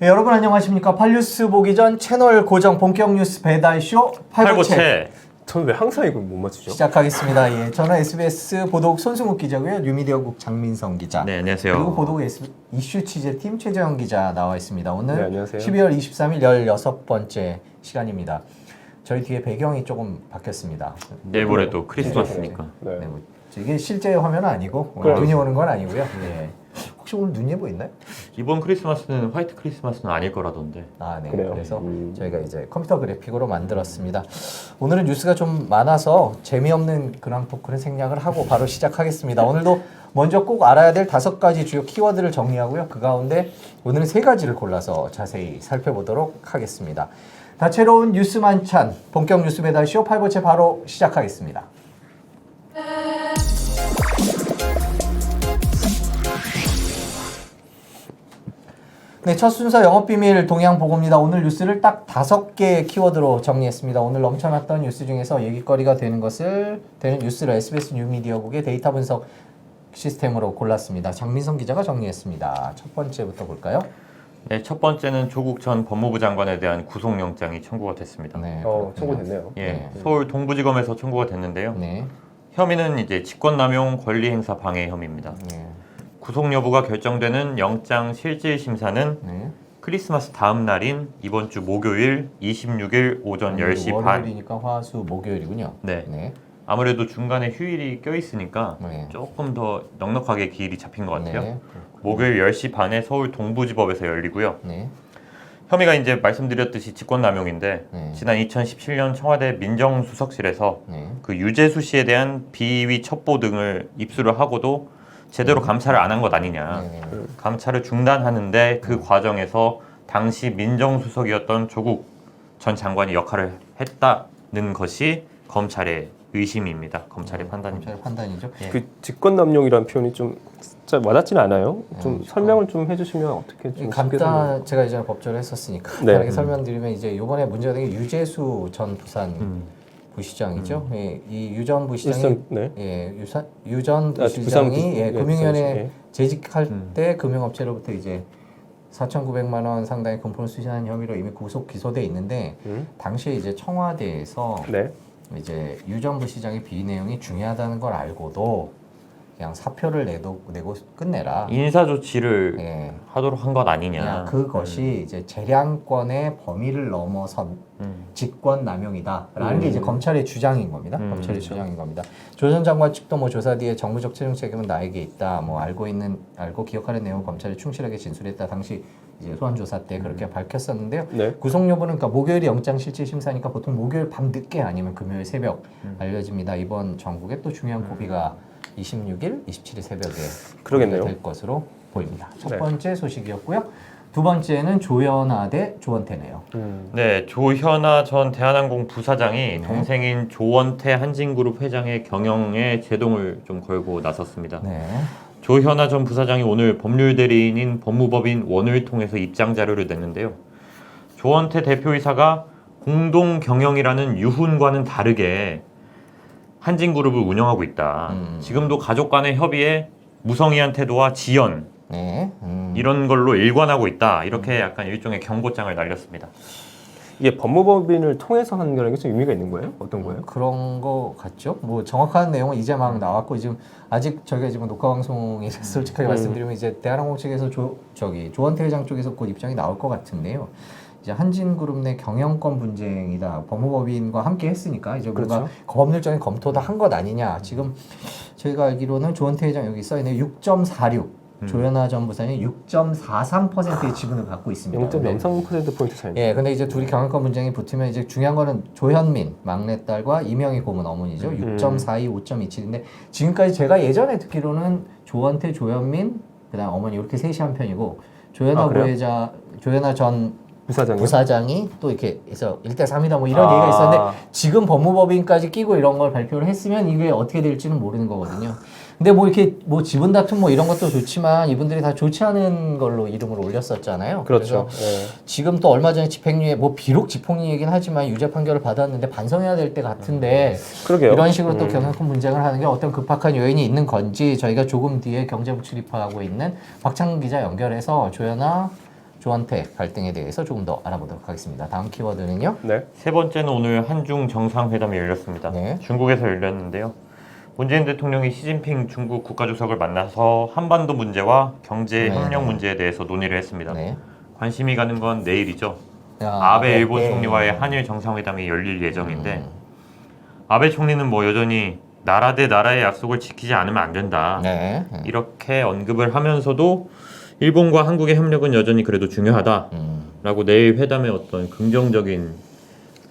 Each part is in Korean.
네, 여러분 안녕하십니까. 팔뉴스 보기 전 채널 고정 본격 뉴스 배달쇼 팔보채. 저는 왜 항상 이걸 못 맞추죠? 시작하겠습니다. 예, 저는 SBS 보도국 손승욱 기자고요. 뉴미디어국 장민성 기자. 네, 안녕하세요. 그리고 보도국 이슈 취재팀 최재형 기자 나와 있습니다. 오늘 네, 안녕하세요. 12월 23일 16번째 시간입니다. 저희 뒤에 배경이 조금 바뀌었습니다. 내일 모레 또 크리스마스니까. 네. 네, 뭐 이게 실제 화면은 아니고 오늘 눈이 오는 건 아니고요. 예. 혹시 오늘 눈 예보 있나요? 이번 크리스마스는 화이트 크리스마스는 아닐 거라던데. 아, 네. 그래요? 그래서 저희가 이제 컴퓨터 그래픽으로 만들었습니다. 오늘은 뉴스가 좀 많아서 재미없는 근황 토크는 생략을 하고 바로 시작하겠습니다. 오늘도 먼저 꼭 알아야 될 5가지 주요 키워드를 정리하고요. 그 가운데 오늘은 3가지를 골라서 자세히 살펴보도록 하겠습니다. 다채로운 뉴스 만찬, 본격 뉴스 배달쇼 팔보채 바로 시작하겠습니다. 네, 첫 순서 영업비밀 동향 보고입니다. 오늘 뉴스를 딱 5개의 키워드로 정리했습니다. 오늘 넘쳐났던 뉴스 중에서 얘기거리가 되는 뉴스를 SBS 뉴미디어국의 데이터 분석 시스템으로 골랐습니다. 장민성 기자가 정리했습니다. 첫 번째부터 볼까요? 네, 첫 번째는 조국 전 법무부 장관에 대한 구속영장이 청구가 됐습니다. 네, 청구됐네요. 예, 네. 서울 동부지검에서 청구가 됐는데요. 네, 혐의는 이제 직권남용 권리행사 방해 혐의입니다. 네, 구속 여부가 결정되는 영장 실질 심사는 네. 크리스마스 다음 날인 이번 주 목요일 26일 오전 10시 반. 월요일이니까 화수 목요일이군요. 네. 네, 아무래도 중간에 휴일이 껴있으니까 네. 조금 더 넉넉하게 기일이 잡힌 것 같아요. 네, 목요일 10시 반에 서울 동부지법에서 열리고요. 네, 혐의가 이제 말씀드렸듯이 직권남용인데 네. 지난 2017년 청와대 민정수석실에서 네. 그 유재수 씨에 대한 비위 첩보 등을 입수를 하고도 제대로 감찰을 안 한 것 아니냐. 네, 네. 감찰을 중단하는데 그 과정에서 당시 민정수석이었던 조국 전 장관이 역할을 했다는 것이 검찰의 의심입니다. 검찰의 판단입니다. 검찰의 판단이죠. 예. 그 직권남용이라는 표현이 좀 진짜 와닿지는 않아요. 좀 네, 설명을 좀 해주시면 어떻게 좀 쉽게 설명- 간단 제가 이전에 법조를 했었으니까 네. 간단하게 설명드리면 이제 이번에 문제가 된 게 유재수 전 부산 부시장이죠. 예, 이 유 전 부시장이 일선, 네. 예, 유 전 부산 부시장이 부시- 예, 예, 금융위원회 예. 재직할 때 금융업체로부터 이제 4,900만 원 상당의 금품을 수신한 혐의로 이미 구속 기소돼 있는데 당시에 이제 청와대에서 네. 이제 유 전 부시장의 비위 내용이 중요하다는 걸 알고도 그냥 사표를 내고 끝내라. 인사 조치를 예. 하도록 한 것 아니냐. 그냥 그것이 이제 재량권의 범위를 넘어선 직권남용이다라는 게 이제 검찰의 주장인 겁니다. 검찰의 그렇죠. 주장인 겁니다. 조 전 장관 측도 뭐 조사 뒤에 정부적 최종 책임은 나에게 있다. 뭐 알고 기억하는 내용 검찰이 충실하게 진술했다. 당시 이제 소환 조사 때 그렇게 밝혔었는데요. 네. 구속 여부는 그러니까 목요일이 영장 실질 심사니까 보통 목요일 밤 늦게 아니면 금요일 새벽 알려집니다. 이번 전국에 또 중요한 고비가 26일, 27일 새벽에 그러겠네요. 될 것으로 보입니다. 첫 네. 번째 소식이었고요. 두 번째는 조현아 대 조원태네요. 네, 조현아 전 대한항공 부사장이 네. 동생인 조원태 한진그룹 회장의 경영에 제동을 좀 걸고 나섰습니다. 네. 조현아 전 부사장이 오늘 법률 대리인인 법무법인 원을 통해서 입장 자료를 냈는데요. 조원태 대표이사가 공동 경영이라는 유훈과는 다르게 한진그룹을 운영하고 있다. 지금도 가족 간의 협의에 무성의한 태도와 지연 네. 이런 걸로 일관하고 있다. 이렇게 약간 일종의 경고장을 날렸습니다. 이게 법무법인을 통해서 하는 거라는 게 좀 의미가 있는 거예요? 어떤 거예요? 그런 거 같죠? 뭐 정확한 내용은 이제 막 나왔고 지금 아직 저희가 지금 녹화 방송이 솔직하게 말씀드리면 이제 대한항공 측에서 조원태 회장 쪽에서 곧 입장이 나올 것 같은데요. 이제 한진그룹 내 경영권 분쟁이다. 법무법인과 함께 했으니까 이제 뭔가 그렇죠. 법률적인 검토도 한 것 아니냐. 지금 저희가 알기로는 조원태 회장 여기 써 있네요. 6.46. 조현아 전 부사장이 6.43%의 지분을 갖고 있습니다. 0.03%포인트 차이. 예, 근데 이제 둘이 경영권 분쟁이 붙으면 이제 중요한 거는 조현민 막내딸과 이명희 고문 어머니죠. 6.42, 5.27인데 지금까지 제가 예전에 듣기로는 조원태, 조현민, 그다음 어머니 이렇게 셋이 한 편이고 조현아 전 부사장이 또 이렇게 해서 1대3이다 뭐 이런 얘기가 있었는데 지금 법무법인까지 끼고 이런 걸 발표를 했으면 이게 어떻게 될지는 모르는 거거든요. 근데 뭐 이렇게 뭐 지분 다툼 뭐 이런 것도 좋지만 이분들이 다 좋지 않은 걸로 이름을 올렸었잖아요. 그렇죠. 그래서 지금 또 얼마 전에 집행유예 뭐 비록 집행유예이긴 하지만 유죄 판결을 받았는데 반성해야 될 때 같은데 그러게요. 이런 식으로 또 경영권 분쟁을 하는 게 어떤 급박한 요인이 있는 건지 저희가 조금 뒤에 경제부 출입하고 있는 박창근 기자 연결해서 조현아 조원태 갈등에 대해서 조금 더 알아보도록 하겠습니다. 다음 키워드는요. 네. 세 번째는 오늘 한중 정상회담이 열렸습니다. 네. 중국에서 열렸는데요. 문재인 대통령이 시진핑 중국 국가주석을 만나서 한반도 문제와 경제 협력 문제에 대해서 논의를 했습니다. 네. 관심이 가는 건 내일이죠. 야, 아베 네, 일본 네. 총리와의 한일 정상회담이 열릴 예정인데 아베 총리는 뭐 여전히 나라 대 나라의 약속을 지키지 않으면 안 된다. 네. 이렇게 언급을 하면서도 일본과 한국의 협력은 여전히 그래도 중요하다라고 내일 회담에 어떤 긍정적인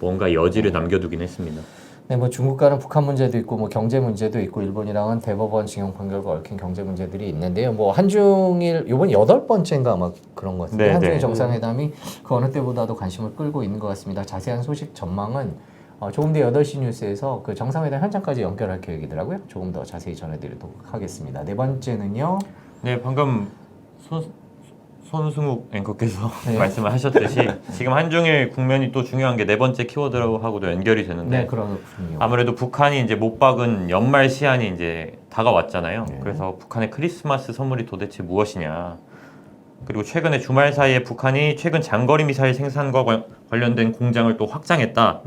뭔가 여지를 남겨두긴 했습니다. 네, 뭐 중국과는 북한 문제도 있고 뭐 경제 문제도 있고 일본이랑은 대법원 징용 판결과 얽힌 경제 문제들이 있는데요. 뭐 한중일 이번 8번째인가 아마 그런 것 같은데 네, 한중일 네. 정상회담이 그 어느 때보다도 관심을 끌고 있는 것 같습니다. 자세한 소식 전망은 조금 뒤 8시 뉴스에서 그 정상회담 현장까지 연결할 계획이더라고요. 조금 더 자세히 전해드리도록 하겠습니다. 네 번째는요. 네, 방금 손승욱 앵커께서 네. 말씀을 하셨듯이 지금 한중일 국면이 또 중요한 게 네 번째 키워드하고도 연결이 되는데 네, 그렇군요. 아무래도 북한이 이제 못 박은 연말 시한이 이제 다가왔잖아요. 네. 그래서 북한의 크리스마스 선물이 도대체 무엇이냐. 그리고 최근에 주말 사이에 북한이 최근 장거리 미사일 생산과 관련된 공장을 또 확장했다.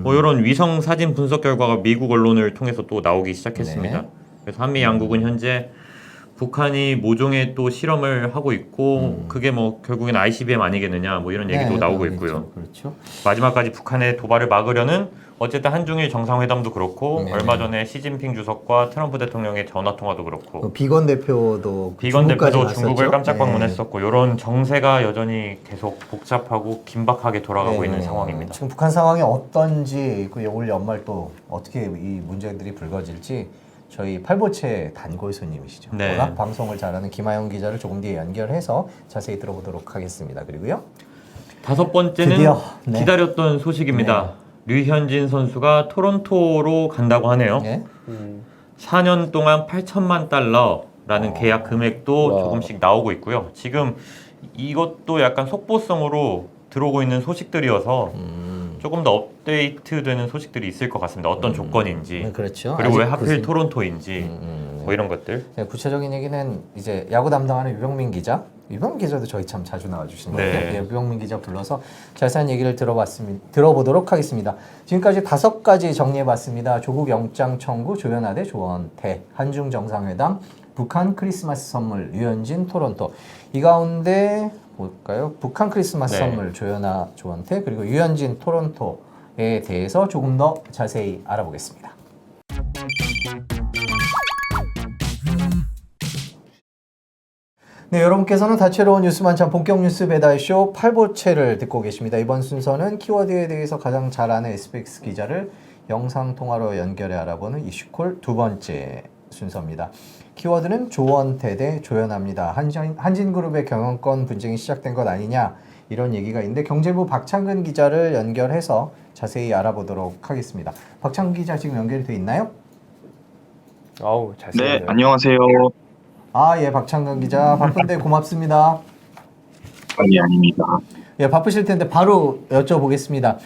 뭐 이런 위성 사진 분석 결과가 미국 언론을 통해서 또 나오기 시작했습니다. 네. 그래서 한미 양국은 현재 북한이 모종의 또 실험을 하고 있고 그게 뭐 결국엔 ICBM 아니겠느냐 뭐 이런 얘기도 네, 나오고 그렇죠. 있고요. 그렇죠. 마지막까지 북한의 도발을 막으려는 어쨌든 한중일 정상회담도 그렇고 네. 얼마 전에 시진핑 주석과 트럼프 대통령의 전화 통화도 그렇고 비건 대표도 비건 중국까지 대표도 갔었죠? 중국을 깜짝 네. 방문했었고 이런 정세가 여전히 계속 복잡하고 긴박하게 돌아가고 네. 있는 상황입니다. 지금 북한 상황이 어떤지 올 연말 또 어떻게 이 문제들이 불거질지 저희 팔보채 단골 손님이시죠. 네. 워낙 방송을 잘하는 김하영 기자를 조금 뒤에 연결해서 자세히 들어보도록 하겠습니다. 그리고요. 다섯 번째는 드디어, 네. 기다렸던 소식입니다. 류현진 선수가 토론토로 간다고 하네요. 네. 4년 동안 8천만 달러라는 계약 금액도 와. 조금씩 나오고 있고요. 지금 이것도 약간 속보성으로 들어오고 있는 소식들이어서 조금 더 업데이트되는 소식들이 있을 것 같습니다. 어떤 조건인지 네, 그렇죠. 그리고 왜 아직 하필 구신- 토론토인지 뭐 이런 것들. 네, 구체적인 얘기는 이제 야구 담당하는 유병민 기자. 유병민 기자도 저희 참 자주 나와주시는 네. 거예요. 네, 유병민 기자 불러서 자세한 얘기를 들어보도록 하겠습니다. 지금까지 5가지 정리해봤습니다. 조국 영장 청구, 조현아 대 조원태, 한중 정상회담, 북한 크리스마스 선물, 류현진 토론토. 이 가운데 볼까요? 북한 크리스마스 네. 선물, 조현아, 조원태, 그리고 류현진 토론토에 대해서 조금 더 자세히 알아보겠습니다. 네, 여러분께서는 다채로운 뉴스만 참 본격 뉴스 배달쇼 팔보채를 듣고 계십니다. 이번 순서는 키워드에 대해서 가장 잘 아는 SBX 기자를 영상통화로 연결해 알아보는 이슈콜 두 번째 순서입니다. 키워드는 조원태 대 조현아입니다. 한진그룹의 경영권 분쟁이 시작된 것 아니냐 이런 얘기가 있는데 경제부 박창근 기자를 연결해서 자세히 알아보도록 하겠습니다. 박창근 기자 지금 연결이 돼 있나요? 아우 잘 네, 쓰네요. 안녕하세요. 예, 박창근 기자 바쁜데 고맙습니다. 아닙니다. 예, 바쁘실 텐데 바로 여쭤보겠습니다.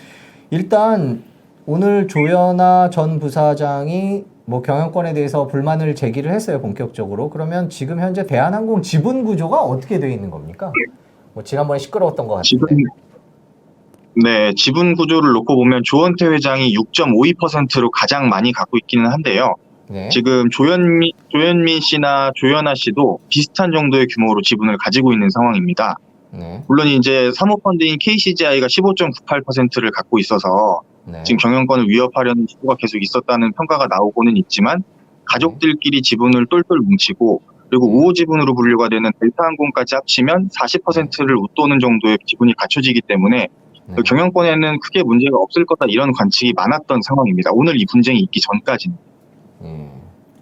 일단 오늘 조현아 전 부사장이 뭐 경영권에 대해서 불만을 제기를 했어요, 본격적으로. 그러면 지금 현재 대한항공 지분 구조가 어떻게 되어 있는 겁니까? 뭐 지난번에 시끄러웠던 것 지분 같은데. 네, 지분 구조를 놓고 보면 조원태 회장이 6.52%로 가장 많이 갖고 있기는 한데요. 네. 지금 조현민 씨나 조현아 씨도 비슷한 정도의 규모로 지분을 가지고 있는 상황입니다. 네. 물론 이제 사모펀드인 KCGI가 15.98%를 갖고 있어서 네. 지금 경영권을 위협하려는 시도가 계속 있었다는 평가가 나오고는 있지만 가족들끼리 지분을 똘똘 뭉치고 그리고 우호 지분으로 분류가 되는 델타항공까지 합치면 40%를 웃도는 정도의 지분이 갖춰지기 때문에 네. 그 경영권에는 크게 문제가 없을 거다 이런 관측이 많았던 상황입니다. 오늘 이 분쟁이 있기 전까지는.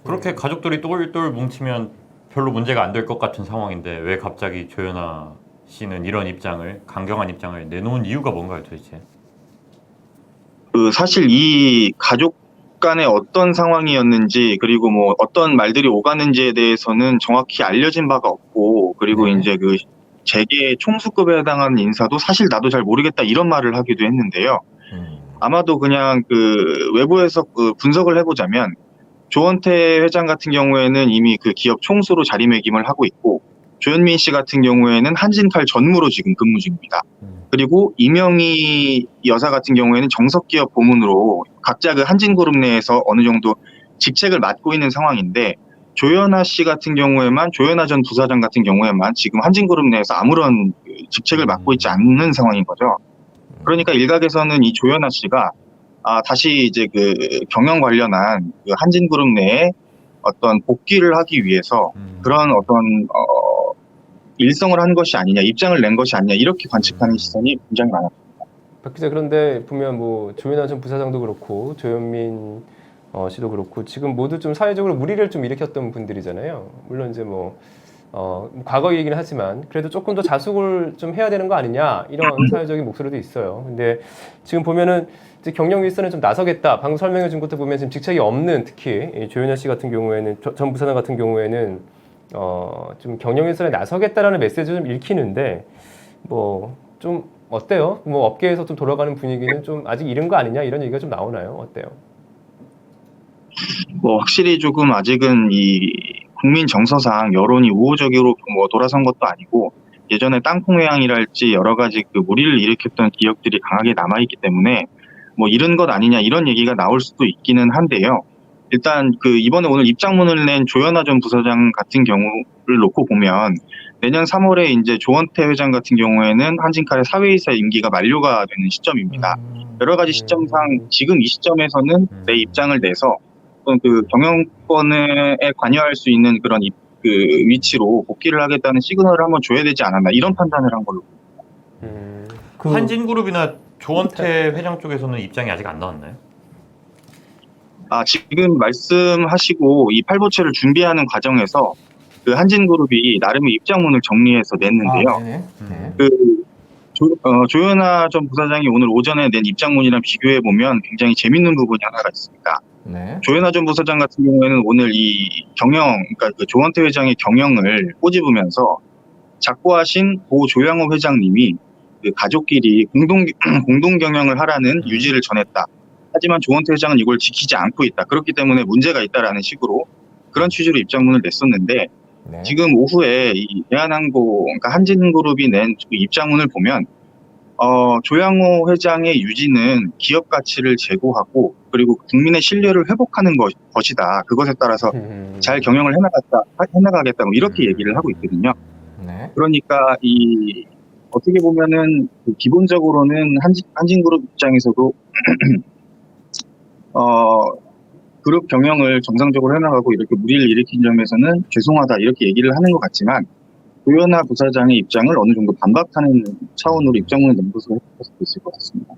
그렇게 가족들이 똘똘 뭉치면 별로 문제가 안 될 것 같은 상황인데 왜 갑자기 조현아 씨는 이런 입장을 강경한 입장을 내놓은 이유가 뭔가요 도대체? 사실 이 가족 간에 어떤 상황이었는지 그리고 뭐 어떤 말들이 오가는지에 대해서는 정확히 알려진 바가 없고 그리고 네. 이제 그 재계 총수급에 해당하는 인사도 사실 나도 잘 모르겠다 이런 말을 하기도 했는데요. 아마도 그냥 그 외부에서 그 분석을 해보자면 조원태 회장 같은 경우에는 이미 그 기업 총수로 자리매김을 하고 있고 조현민 씨 같은 경우에는 한진칼 전무로 지금 근무 중입니다. 그리고 이명희 여사 같은 경우에는 정석기업 고문으로 각자 그 한진그룹 내에서 어느 정도 직책을 맡고 있는 상황인데, 조현아 씨 같은 경우에만, 조현아 전 부사장 같은 경우에만 지금 한진그룹 내에서 아무런 그 직책을 맡고 있지 않는 상황인 거죠. 그러니까 일각에서는 이 조현아 씨가 다시 이제 그 경영 관련한 그 한진그룹 내에 어떤 복귀를 하기 위해서 그런 어떤 일성을 한 것이 아니냐, 입장을 낸 것이 아니냐, 이렇게 관측하는 시선이 굉장히 많아요. 박 기자, 그런데 보면 뭐 조현아 전 부사장도 그렇고 조현민 씨도 그렇고 지금 모두 좀 사회적으로 물의를 좀 일으켰던 분들이잖아요. 물론 이제 뭐 과거 얘기는 하지만 그래도 조금 더 자숙을 좀 해야 되는 거 아니냐, 이런 사회적인 목소리도 있어요. 근데 지금 보면은 이제 경영 일선에 좀 나서겠다. 방금 설명해 준 것도 보면 지금 직책이 없는, 특히 이 조현아 씨 같은 경우에는, 전 부사장 같은 경우에는 좀 경영 일선에 나서겠다라는 메시지를 좀 읽히는데, 뭐 좀 어때요? 뭐 업계에서 좀 돌아가는 분위기는 좀 아직 이른 거 아니냐, 이런 얘기가 좀 나오나요? 어때요? 뭐 확실히 조금 아직은 이 국민 정서상 여론이 우호적으로 뭐 돌아선 것도 아니고, 예전에 땅콩회항이랄지 여러 가지 그 무리를 일으켰던 기억들이 강하게 남아있기 때문에 뭐 이런 것 아니냐, 이런 얘기가 나올 수도 있기는 한데요. 일단 그 이번에 오늘 입장문을 낸 조현아 전 부사장 같은 경우를 놓고 보면, 내년 3월에 이제 조원태 회장 같은 경우에는 한진칼의 사회이사 임기가 만료가 되는 시점입니다. 여러 가지 시점상 지금 이 시점에서는 내 입장을 내서 어떤 그 경영권에 관여할 수 있는 그런 그 위치로 복귀를 하겠다는 시그널을 한번 줘야 되지 않았나, 이런 판단을 한 걸로. 한진그룹이나 조원태 회장 쪽에서는 입장이 아직 안 나왔나요? 지금 말씀하시고 이 팔보채를 준비하는 과정에서 그 한진그룹이 나름의 입장문을 정리해서 냈는데요. 네네. 그 조현아 전 부사장이 오늘 오전에 낸 입장문이랑 비교해 보면 굉장히 재밌는 부분이 하나가 있습니다. 네. 조현아 전 부사장 같은 경우에는 오늘 이 그러니까 그 조원태 회장의 경영을 꼬집으면서 작고하신 고 조양호 회장님이 그 가족끼리 공동 경영을 하라는 유지를 전했다. 하지만 조원태 회장은 이걸 지키지 않고 있다. 그렇기 때문에 문제가 있다라는 식으로 그런 취지로 입장문을 냈었는데, 네. 지금 오후에 이 대한항공, 그러니까 한진그룹이 낸 그 입장문을 보면 조양호 회장의 유지는 기업 가치를 제고하고 그리고 국민의 신뢰를 회복하는 것이다. 그것에 따라서 잘 경영을 해나가겠다. 뭐 이렇게 얘기를 하고 있거든요. 네. 그러니까 이 어떻게 보면은 그 기본적으로는 한진그룹 입장에서도 그룹 경영을 정상적으로 해나가고 이렇게 무리를 일으킨 점에서는 죄송하다, 이렇게 얘기를 하는 것 같지만, 조현아 부사장의 입장을 어느 정도 반박하는 차원으로 입장문을 낸 것으로 해석할 수도 있을 것 같습니다.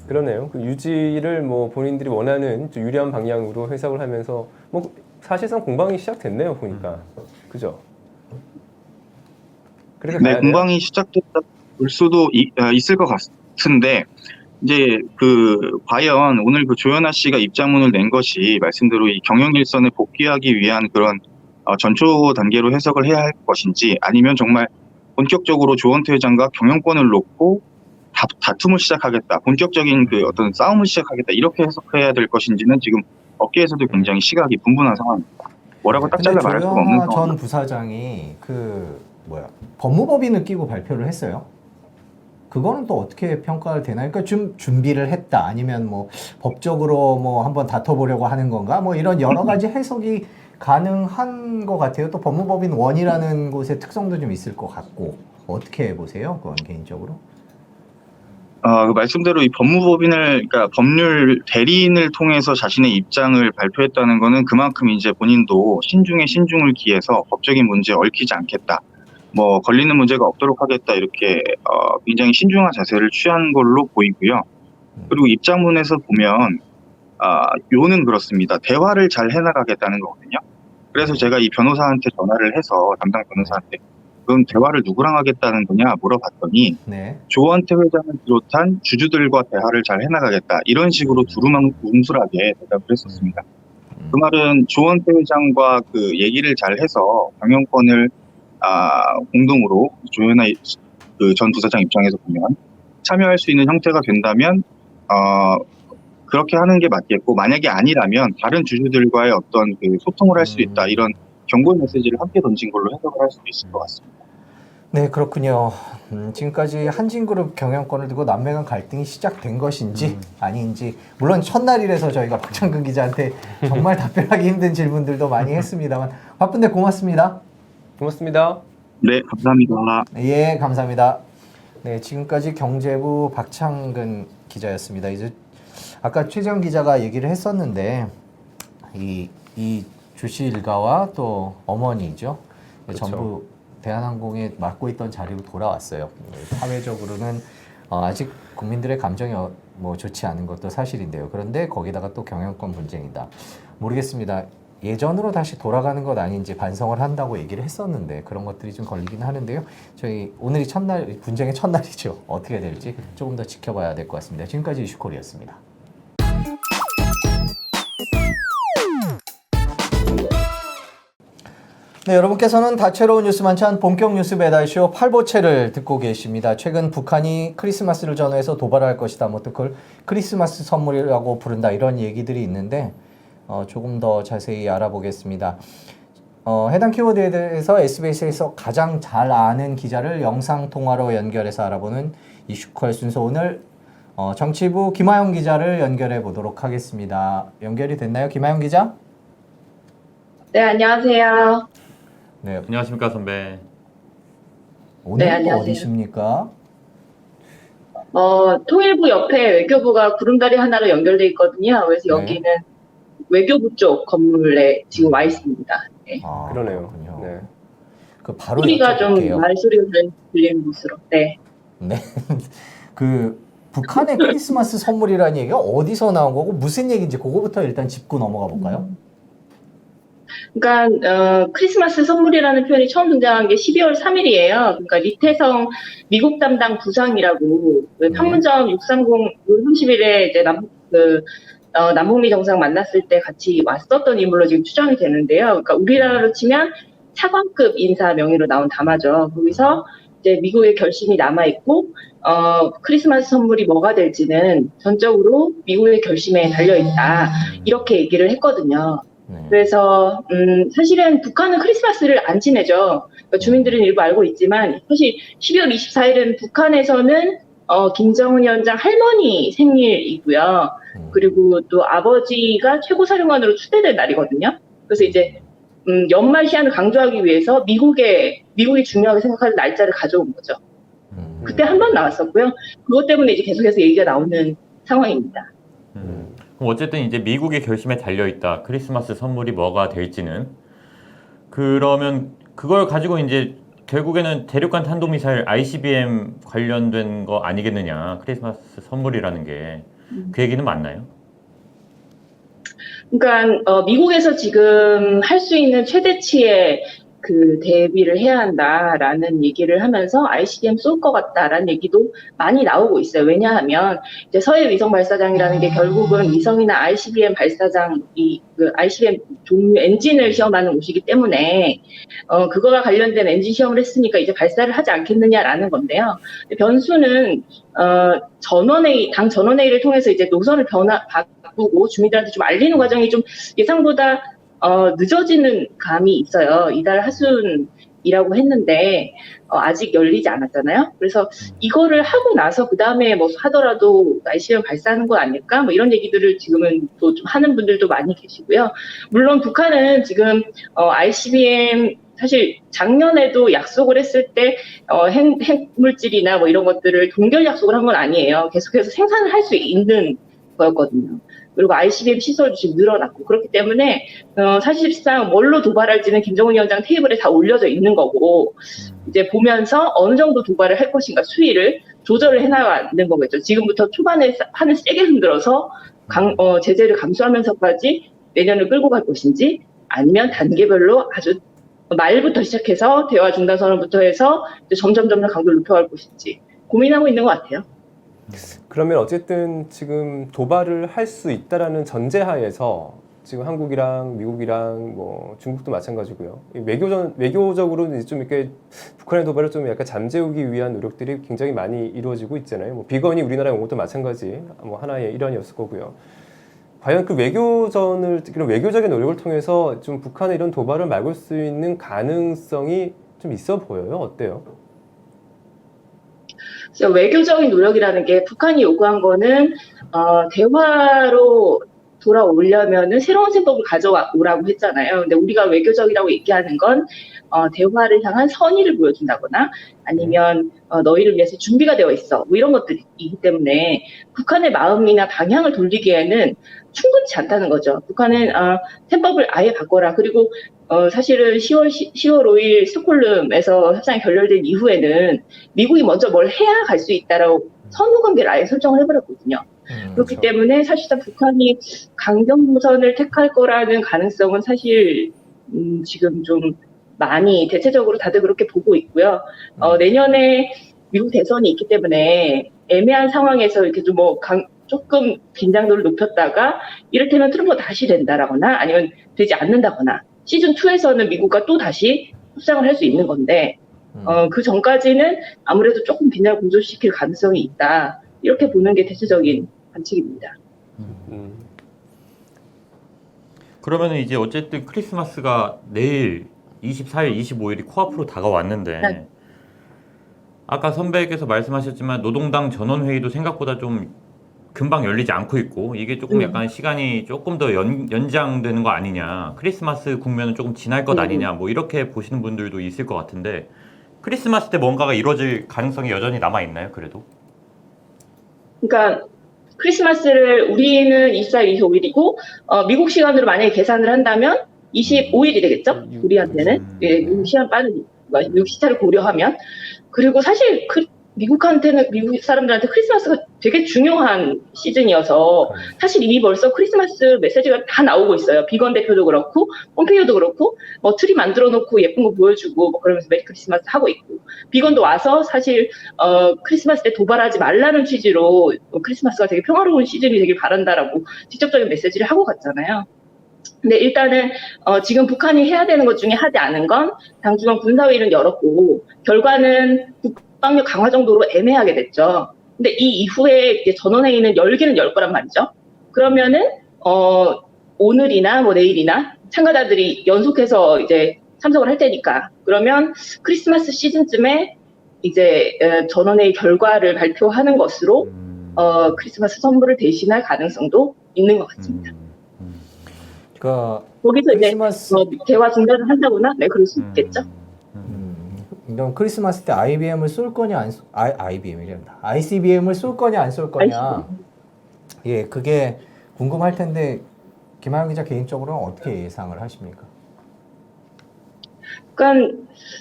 그러네요. 그 유지를 뭐 본인들이 원하는 좀 유리한 방향으로 해석을 하면서 뭐 사실상 공방이 시작됐네요, 보니까. 그죠? 그렇게 네, 가야 돼요? 공방이 시작됐다 볼 수도 있을 것 같은데, 이제 과연 오늘 그 조현아 씨가 입장문을 낸 것이 말씀대로 이 경영 일선에 복귀하기 위한 그런 전초 단계로 해석을 해야 할 것인지, 아니면 정말 본격적으로 조원태 회장과 경영권을 놓고 다툼을 시작하겠다, 본격적인 그 어떤 싸움을 시작하겠다, 이렇게 해석해야 될 것인지는 지금 업계에서도 굉장히 시각이 분분한 상황입니다. 뭐라고 딱 잘라 말할 수가 없는 조현아 전 상황입니다. 부사장이 법무법인을 끼고 발표를 했어요. 그거는 또 어떻게 평가를 되나요? 그러니까 좀 준비를 했다, 아니면 뭐 법적으로 뭐 한번 다퉈보려고 하는 건가? 뭐 이런 여러 가지 해석이 가능한 것 같아요. 또 법무법인 원이라는 곳의 특성도 좀 있을 것 같고, 어떻게 보세요? 그건 개인적으로? 그 말씀대로 이 그러니까 법률 대리인을 통해서 자신의 입장을 발표했다는 거는 그만큼 이제 본인도 신중에 신중을 기해서 법적인 문제에 얽히지 않겠다, 뭐 걸리는 문제가 없도록 하겠다, 이렇게 굉장히 신중한 자세를 취한 걸로 보이고요. 그리고 입장문에서 보면 요는 그렇습니다. 대화를 잘 해나가겠다는 거거든요. 그래서 제가 이 변호사한테 전화를 해서, 담당 변호사한테 그럼 대화를 누구랑 하겠다는 거냐 물어봤더니, 네. 조원태 회장을 비롯한 주주들과 대화를 잘 해나가겠다, 이런 식으로 두루뭉술하게 대답을 했었습니다. 그 말은 조원태 회장과 그 얘기를 잘 해서 경영권을 공동으로 조현아 전 부사장 입장에서 보면 참여할 수 있는 형태가 된다면 그렇게 하는 게 맞겠고, 만약에 아니라면 다른 주주들과의 어떤 그 소통을 할 수 있다, 이런 경고의 메시지를 함께 던진 걸로 해석을 할 수도 있을 것 같습니다. 네, 그렇군요. 지금까지 한진그룹 경영권을 두고 남매 간 갈등이 시작된 것인지 아닌지, 물론 첫날이라서 저희가 박창근 기자한테 정말 답변하기 힘든 질문들도 많이 했습니다만 바쁜데 고맙습니다. 고맙습니다. 네, 감사합니다. 예, 감사합니다. 네, 지금까지 경제부 박창근 기자였습니다. 이제 아까 최재형 기자가 얘기를 했었는데 이 주씨 일가와 또 어머니죠. 그렇죠. 전부 대한항공에 맡고 있던 자리로 돌아왔어요. 사회적으로는 아직 국민들의 감정이 뭐 좋지 않은 것도 사실인데요. 그런데 거기다가 또 경영권 분쟁이다. 모르겠습니다. 예전으로 다시 돌아가는 것 아닌지 반성을 한다고 얘기를 했었는데 그런 것들이 좀 걸리긴 하는데요. 저희 오늘이 첫날, 분쟁의 첫날이죠. 어떻게 될지 조금 더 지켜봐야 될 것 같습니다. 지금까지 이슈콜이었습니다. 네, 여러분께서는 다채로운 뉴스 만찬 본격 뉴스 배달쇼 8보채를 듣고 계십니다. 최근 북한이 크리스마스를 전후해서 도발할 것이다. 뭐 또 그걸 크리스마스 선물이라고 부른다. 이런 얘기들이 있는데 조금 더 자세히 알아보겠습니다. 해당 키워드에 대해서 SBS에서 가장 잘 아는 기자를 영상통화로 연결해서 알아보는 이슈콜 순서, 오늘 정치부 김하영 기자를 연결해 보도록 하겠습니다. 연결이 됐나요, 김하영 기자? 네, 안녕하세요. 네, 안녕하십니까 선배. 오늘 네, 안녕하세요. 어디십니까? 통일부 옆에 외교부가 구름다리 하나로 연결돼 있거든요. 그래서 네. 여기는 외교부 쪽 건물에 지금 와 있습니다. 네. 아, 그러네요. 그렇군요. 네. 그 바로 소리가 좀 여쭤볼게요. 말소리가 들리는 곳으로. 네. 네. 그 북한의 크리스마스 선물이라는 얘기가 어디서 나온 거고 무슨 얘기인지 그거부터 일단 짚고 넘어가 볼까요? 그러니까 크리스마스 선물이라는 표현이 처음 등장한 게 12월 3일이에요. 그러니까 리태성 미국 담당 부상이라고 그 판문점 630 30일에 이제 남북미 정상 만났을 때 같이 왔었던 인물로 지금 추정이 되는데요. 그러니까 우리나라로 치면 차관급 인사 명의로 나온 담화죠. 거기서 이제 미국의 결심이 남아 있고 크리스마스 선물이 뭐가 될지는 전적으로 미국의 결심에 달려 있다. 이렇게 얘기를 했거든요. 네. 그래서 사실은 북한은 크리스마스를 안 지내죠. 그러니까 주민들은 일부 알고 있지만 사실 12월 24일은 북한에서는 김정은 위원장 할머니 생일이고요. 그리고 또 아버지가 최고사령관으로 추대된 날이거든요. 그래서 이제 연말 시한을 강조하기 위해서 미국이 중요하게 생각하는 날짜를 가져온 거죠. 그때 한 번 나왔었고요. 그것 때문에 이제 계속해서 얘기가 나오는 상황입니다. 그럼 어쨌든 이제 미국의 결심에 달려 있다. 크리스마스 선물이 뭐가 될지는. 그러면 그걸 가지고 이제 결국에는 대륙간 탄도미사일 ICBM 관련된 거 아니겠느냐. 크리스마스 선물이라는 게. 그 얘기는 맞나요? 그러니까 미국에서 지금 할 수 있는 최대치의 그 대비를 해야 한다라는 얘기를 하면서 ICBM 쏠 것 같다라는 얘기도 많이 나오고 있어요. 왜냐하면 이제 서해 위성 발사장이라는 게 결국은 위성이나 ICBM 발사장 그 ICBM 종류 엔진을 시험하는 곳이기 때문에 그거와 관련된 엔진 시험을 했으니까 이제 발사를 하지 않겠느냐라는 건데요. 변수는 당 전원회의를 통해서 이제 노선을 바꾸고 주민들한테 좀 알리는 과정이 좀 예상보다 늦어지는 감이 있어요. 이달 하순이라고 했는데 아직 열리지 않았잖아요. 그래서 이거를 하고 나서 그 다음에 뭐 하더라도 ICBM 발사하는 거 아닐까? 뭐 이런 얘기들을 지금은 또 좀 하는 분들도 많이 계시고요. 물론 북한은 지금 ICBM 사실 작년에도 약속을 했을 때 핵물질이나 뭐 이런 것들을 동결 약속을 한 건 아니에요. 계속해서 생산을 할 수 있는 거였거든요. 그리고 ICBM 시설도 지금 늘어났고 그렇기 때문에 사실상 뭘로 도발할지는 김정은 위원장 테이블에 다 올려져 있는 거고 이제 보면서 어느 정도 도발을 할 것인가 수위를 조절을 해나가는 거겠죠. 지금부터 초반에 판을 세게 흔들어서 제재를 감수하면서까지 내년을 끌고 갈 것인지 아니면 단계별로 아주 말부터 시작해서 대화 중단 선언부터 해서 이제 점점 강도를 높여갈 것인지 고민하고 있는 것 같아요. 그러면 어쨌든 지금 도발을 할 수 있다라는 전제하에서 지금 한국이랑 미국이랑 뭐 중국도 마찬가지고요. 외교적으로 좀 이렇게 북한의 도발을 좀 약간 잠재우기 위한 노력들이 굉장히 많이 이루어지고 있잖아요. 뭐 비건이 우리나라에 온 것도 마찬가지, 뭐 하나의 일환이었을 거고요. 과연 그 그런 외교적인 노력을 통해서 좀 북한의 이런 도발을 막을 수 있는 가능성이 좀 있어 보여요. 어때요? 그래서 외교적인 노력이라는 게 북한이 요구한 거는 대화로 돌아오려면은 새로운 셈법을 가져오라고 했잖아요. 근데 우리가 외교적이라고 얘기하는 건 대화를 향한 선의를 보여준다거나 아니면 너희를 위해서 준비가 되어 있어 뭐 이런 것들이기 때문에 북한의 마음이나 방향을 돌리기에는 충분치 않다는 거죠. 북한은 셈법을 아예 바꿔라. 그리고 사실은 10월 5일 스톡홀름에서 협상이 결렬된 이후에는 미국이 먼저 뭘 해야 갈 수 있다라고 선후 관계를 아예 설정을 해버렸거든요. 그렇기 그렇죠. 때문에 사실상 북한이 강경무선을 택할 거라는 가능성은 사실 지금 좀 많이 대체적으로 다들 그렇게 보고 있고요. 내년에 미국 대선이 있기 때문에 애매한 상황에서 이렇게 좀 조금 긴장도를 높였다가 이를테면 트럼프가 다시 된다라거나 아니면 되지 않는다거나 시즌 2에서는 미국과 또 다시 협상을 할 수 있는 건데 그 전까지는 아무래도 조금 긴장을 고조시킬 가능성이 있다. 이렇게 보는 게 대체적인 관측입니다. 그러면 이제 어쨌든 크리스마스가 내일 24일, 25일이 코앞으로 다가왔는데 네. 아까 선배께서 말씀하셨지만 노동당 전원회의도 생각보다 좀 금방 열리지 않고 있고 이게 조금 약간 시간이 조금 더 연장되는 거 아니냐, 크리스마스 국면은 조금 지날 것 아니냐 뭐 이렇게 보시는 분들도 있을 것 같은데 크리스마스 때 뭔가가 이루어질 가능성이 여전히 남아있나요 그래도? 그러니까 크리스마스를 우리는 24일, 25일이고 미국 시간으로 만약에 계산을 한다면 25일이 되겠죠? 우리한테는. 예, 미국 시간 미국 시차를 고려하면. 그리고 사실 미국한테는 미국 사람들한테 크리스마스가 되게 중요한 시즌이어서 사실 이미 벌써 크리스마스 메시지가 다 나오고 있어요. 비건 대표도 그렇고 폼페이오도 그렇고 트리 만들어 놓고 예쁜 거 보여주고 그러면서 메리 크리스마스 하고 있고 비건도 와서 사실 크리스마스 때 도발하지 말라는 취지로 크리스마스가 되게 평화로운 시즌이 되길 바란다라고 직접적인 메시지를 하고 갔잖아요. 근데 일단은 지금 북한이 해야 되는 것 중에 하지 않은 건 당중앙 군사회의를 열었고 결과는 국방력 강화 정도로 애매하게 됐죠. 근데 이 이후에 이제 전원회의는 열기는 열 거란 말이죠. 그러면은 오늘이나 뭐 내일이나 참가자들이 연속해서 이제 참석을 할 테니까 그러면 크리스마스 시즌쯤에 이제 전원회의 결과를 발표하는 것으로 크리스마스 선물을 대신할 가능성도 있는 것 같습니다. 그러니까 거기서 크리스마스 이제 대화 중단을 한다거나 그럴 수 있겠죠. 그럼 크리스마스 때 IBM을 쏠 거냐 안 IBM이란다. ICBM을 쏠 거냐 안 쏠 거냐. 예, 그게 궁금할 텐데 김하영 기자 개인적으로는 어떻게 예상을 하십니까? 그러니까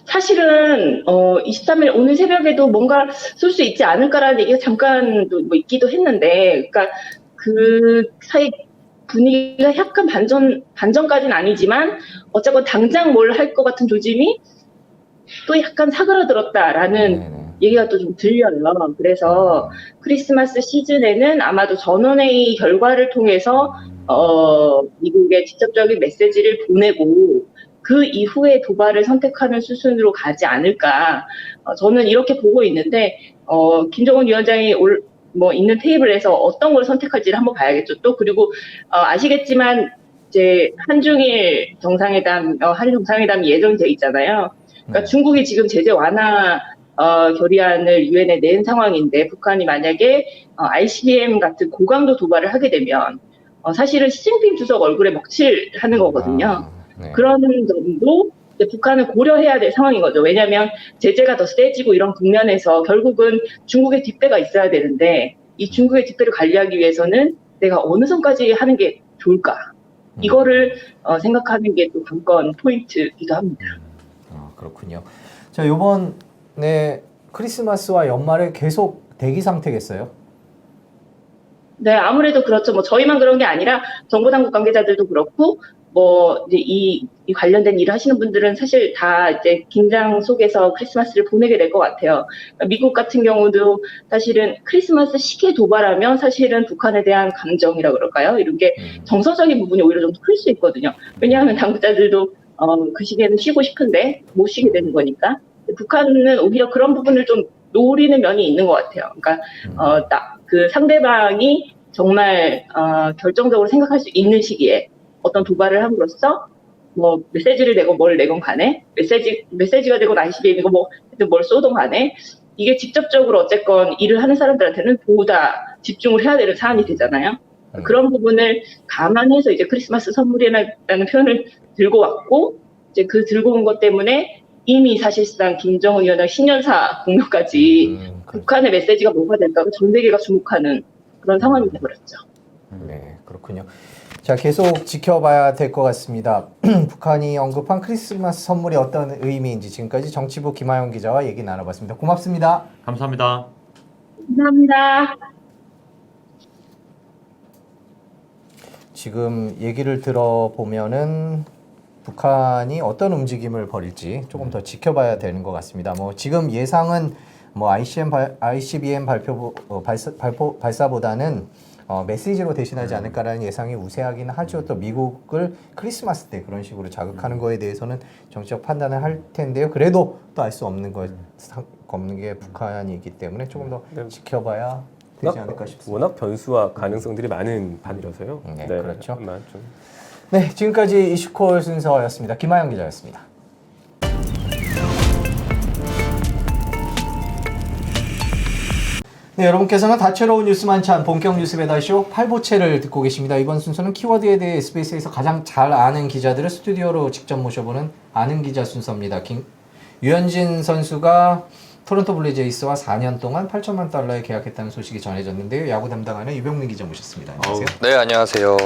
사실은 23일 오늘 새벽에도 뭔가 쏠 수 있지 않을까라는 얘기가 잠깐 뭐 있기도 했는데, 그러니까 그 사이 분위기가 약간 반전까지는 아니지만 어쨌건 당장 뭘 할 것 같은 조짐이 또 약간 사그라들었다라는 얘기가 또 좀 들려요. 그래서 크리스마스 시즌에는 아마도 전원회의 결과를 통해서 미국에 직접적인 메시지를 보내고 그 이후에 도발을 선택하는 수순으로 가지 않을까. 저는 이렇게 보고 있는데 김정은 위원장이 있는 테이블에서 어떤 걸 선택할지를 한번 봐야겠죠. 또 그리고 아시겠지만 이제 한중일 정상회담, 한일 정상회담이 예정이 돼 있잖아요. 그러니까 중국이 지금 제재 완화 결의안을 유엔에 낸 상황인데 북한이 만약에 ICBM 같은 고강도 도발을 하게 되면 사실은 시진핑 주석 얼굴에 먹칠하는 거거든요. 네. 그런 점도 북한은 고려해야 될 상황인 거죠. 왜냐하면 제재가 더 세지고 이런 국면에서 결국은 중국의 뒷배가 있어야 되는데 이 중국의 뒷배를 관리하기 위해서는 내가 어느 선까지 하는 게 좋을까? 이거를 생각하는 게 또 관건 포인트이기도 합니다. 그렇군요. 자, 이번에 크리스마스와 연말에 계속 대기 상태겠어요? 네, 아무래도 그렇죠. 뭐 저희만 그런 게 아니라 정보당국 관계자들도 그렇고 이제 이 관련된 일을 하시는 분들은 사실 다 이제 긴장 속에서 크리스마스를 보내게 될 것 같아요. 미국 같은 경우도 사실은 크리스마스 시기에 도발하면 사실은 북한에 대한 감정이라 그럴까요? 이런 게 정서적인 부분이 오히려 좀 클 수 있거든요. 왜냐하면 당국자들도 그 시기에는 쉬고 싶은데 못 쉬게 되는 거니까. 북한은 오히려 그런 부분을 좀 노리는 면이 있는 것 같아요. 그러니까 그 상대방이 정말 결정적으로 생각할 수 있는 시기에 어떤 도발을 함으로써 메시지를 내고 뭘 내건 간에 메시지가 되고 ICBM이고 뭘 쏘던 간에 이게 직접적으로 어쨌건 일을 하는 사람들한테는 보다 집중을 해야 되는 사안이 되잖아요. 그런 부분을 감안해서 이제 크리스마스 선물이라는 표현을 들고 왔고, 이제 그 들고 온 것 때문에 이미 사실상 김정은 위원장 신년사 공격까지 북한의 메시지가 뭐가 될까가 전 세계가 주목하는 그런 상황이 되어버렸죠. 네, 그렇군요. 자, 계속 지켜봐야 될 것 같습니다. 북한이 언급한 크리스마스 선물이 어떤 의미인지 지금까지 정치부 김하영 기자와 얘기 나눠봤습니다. 고맙습니다. 감사합니다. 감사합니다. 지금 얘기를 들어보면은 북한이 어떤 움직임을 벌일지 조금 더 지켜봐야 되는 것 같습니다. 뭐 지금 예상은 뭐 ICBM 발사보다는 메시지로 대신하지 않을까라는 예상이 우세하긴 하죠. 또 미국을 크리스마스 때 그런 식으로 자극하는 거에 대해서는 정치적 판단을 할 텐데요. 그래도 또 알 수 없는 게 북한이기 때문에 조금 더 지켜봐야 되지 않을까 싶습니다. 워낙 변수와 가능성들이 많은 반이라서요. 네, 그렇죠. 아마 좀 네, 지금까지 이슈콜 순서였습니다. 김하영 기자였습니다. 네, 여러분께서는 다채로운 뉴스만 찬 본격 뉴스 배달쇼 8부채를 듣고 계십니다. 이번 순서는 키워드에 대해 SBS에서 가장 잘 아는 기자들을 스튜디오로 직접 모셔보는 아는 기자 순서입니다. 류현진 선수가 토론토 블루제이스와 4년 동안 8천만 달러에 계약했다는 소식이 전해졌는데요. 야구 담당하는 유병민 기자 모셨습니다. 안녕하세요. 네, 안녕하세요.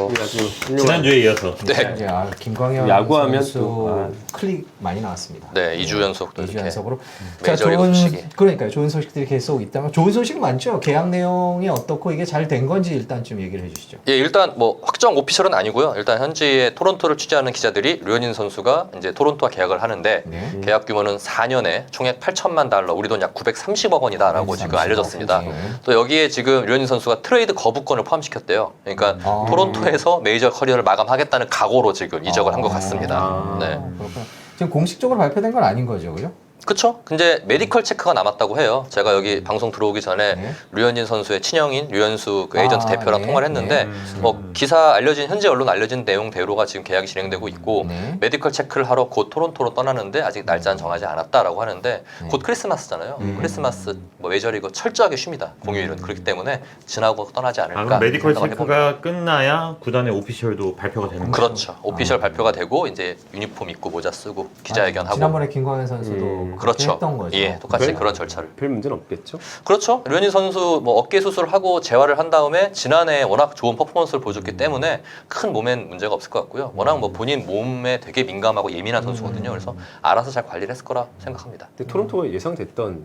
지난주에 이어서 네. 이제 김광현 야구하면 선수 또, 클릭 많이 나왔습니다. 네, 2주 연속도 2주 이렇게 연속으로. 메이저리그 소식이. 그러니까요. 좋은 소식들이 계속 있다면 좋은 소식 많죠. 계약 내용이 어떻고 이게 잘 된 건지 일단 좀 얘기를 해주시죠. 예, 일단 뭐 확정 오피셜은 아니고요. 일단 현지에 토론토를 취재하는 기자들이 류현진 선수가 이제 토론토와 계약을 하는데 네. 계약 규모는 4년에 총액 8천만 달러, 우리 돈 약 930억 원이다라고 지금 알려졌습니다. 네. 또 여기에 지금 류현진 선수가 트레이드 거부권을 포함시켰대요. 그러니까 토론토에서 메이저 커리어를 마감하겠다는 각오로 지금 이적을 한 것 같습니다. 네. 그렇구나. 지금 공식적으로 발표된 건 아닌 거죠, 그죠? 그렇죠. 근데 메디컬 체크가 남았다고 해요. 제가 여기 방송 들어오기 전에 네. 류현진 선수의 친형인 류현수 그 에이전트 대표랑 네, 통화를 했는데 네. 뭐 기사 알려진 현지 언론 알려진 내용대로가 지금 계약이 진행되고 있고 네. 메디컬 체크를 하러 곧 토론토로 떠나는데 아직 날짜는 정하지 않았다라고 하는데 곧 크리스마스잖아요. 크리스마스 뭐 메이저리그 철저하게 쉽니다. 공휴일은 그렇기 때문에 지나고 떠나지 않을까. 그럼 메디컬 생각을 체크가 끝나야 구단의 오피셜도 발표가 되는 거죠? 그렇죠. 오피셜 발표가 되고 이제 유니폼 입고 모자 쓰고 기자회견하고 지난번에 김광현 선수도 그렇게 그렇죠. 했던 거죠. 예, 똑같이 네. 그런 절차를. 별 문제는 없겠죠. 그렇죠. 류현진 선수 뭐 어깨 수술하고 재활을 한 다음에 지난해 워낙 좋은 퍼포먼스를 보여줬기 때문에 큰 몸엔 문제가 없을 것 같고요. 워낙 뭐 본인 몸에 되게 민감하고 예민한 선수거든요. 그래서 알아서 잘 관리를 했을 거라 생각합니다. 근데 토론토가 예상됐던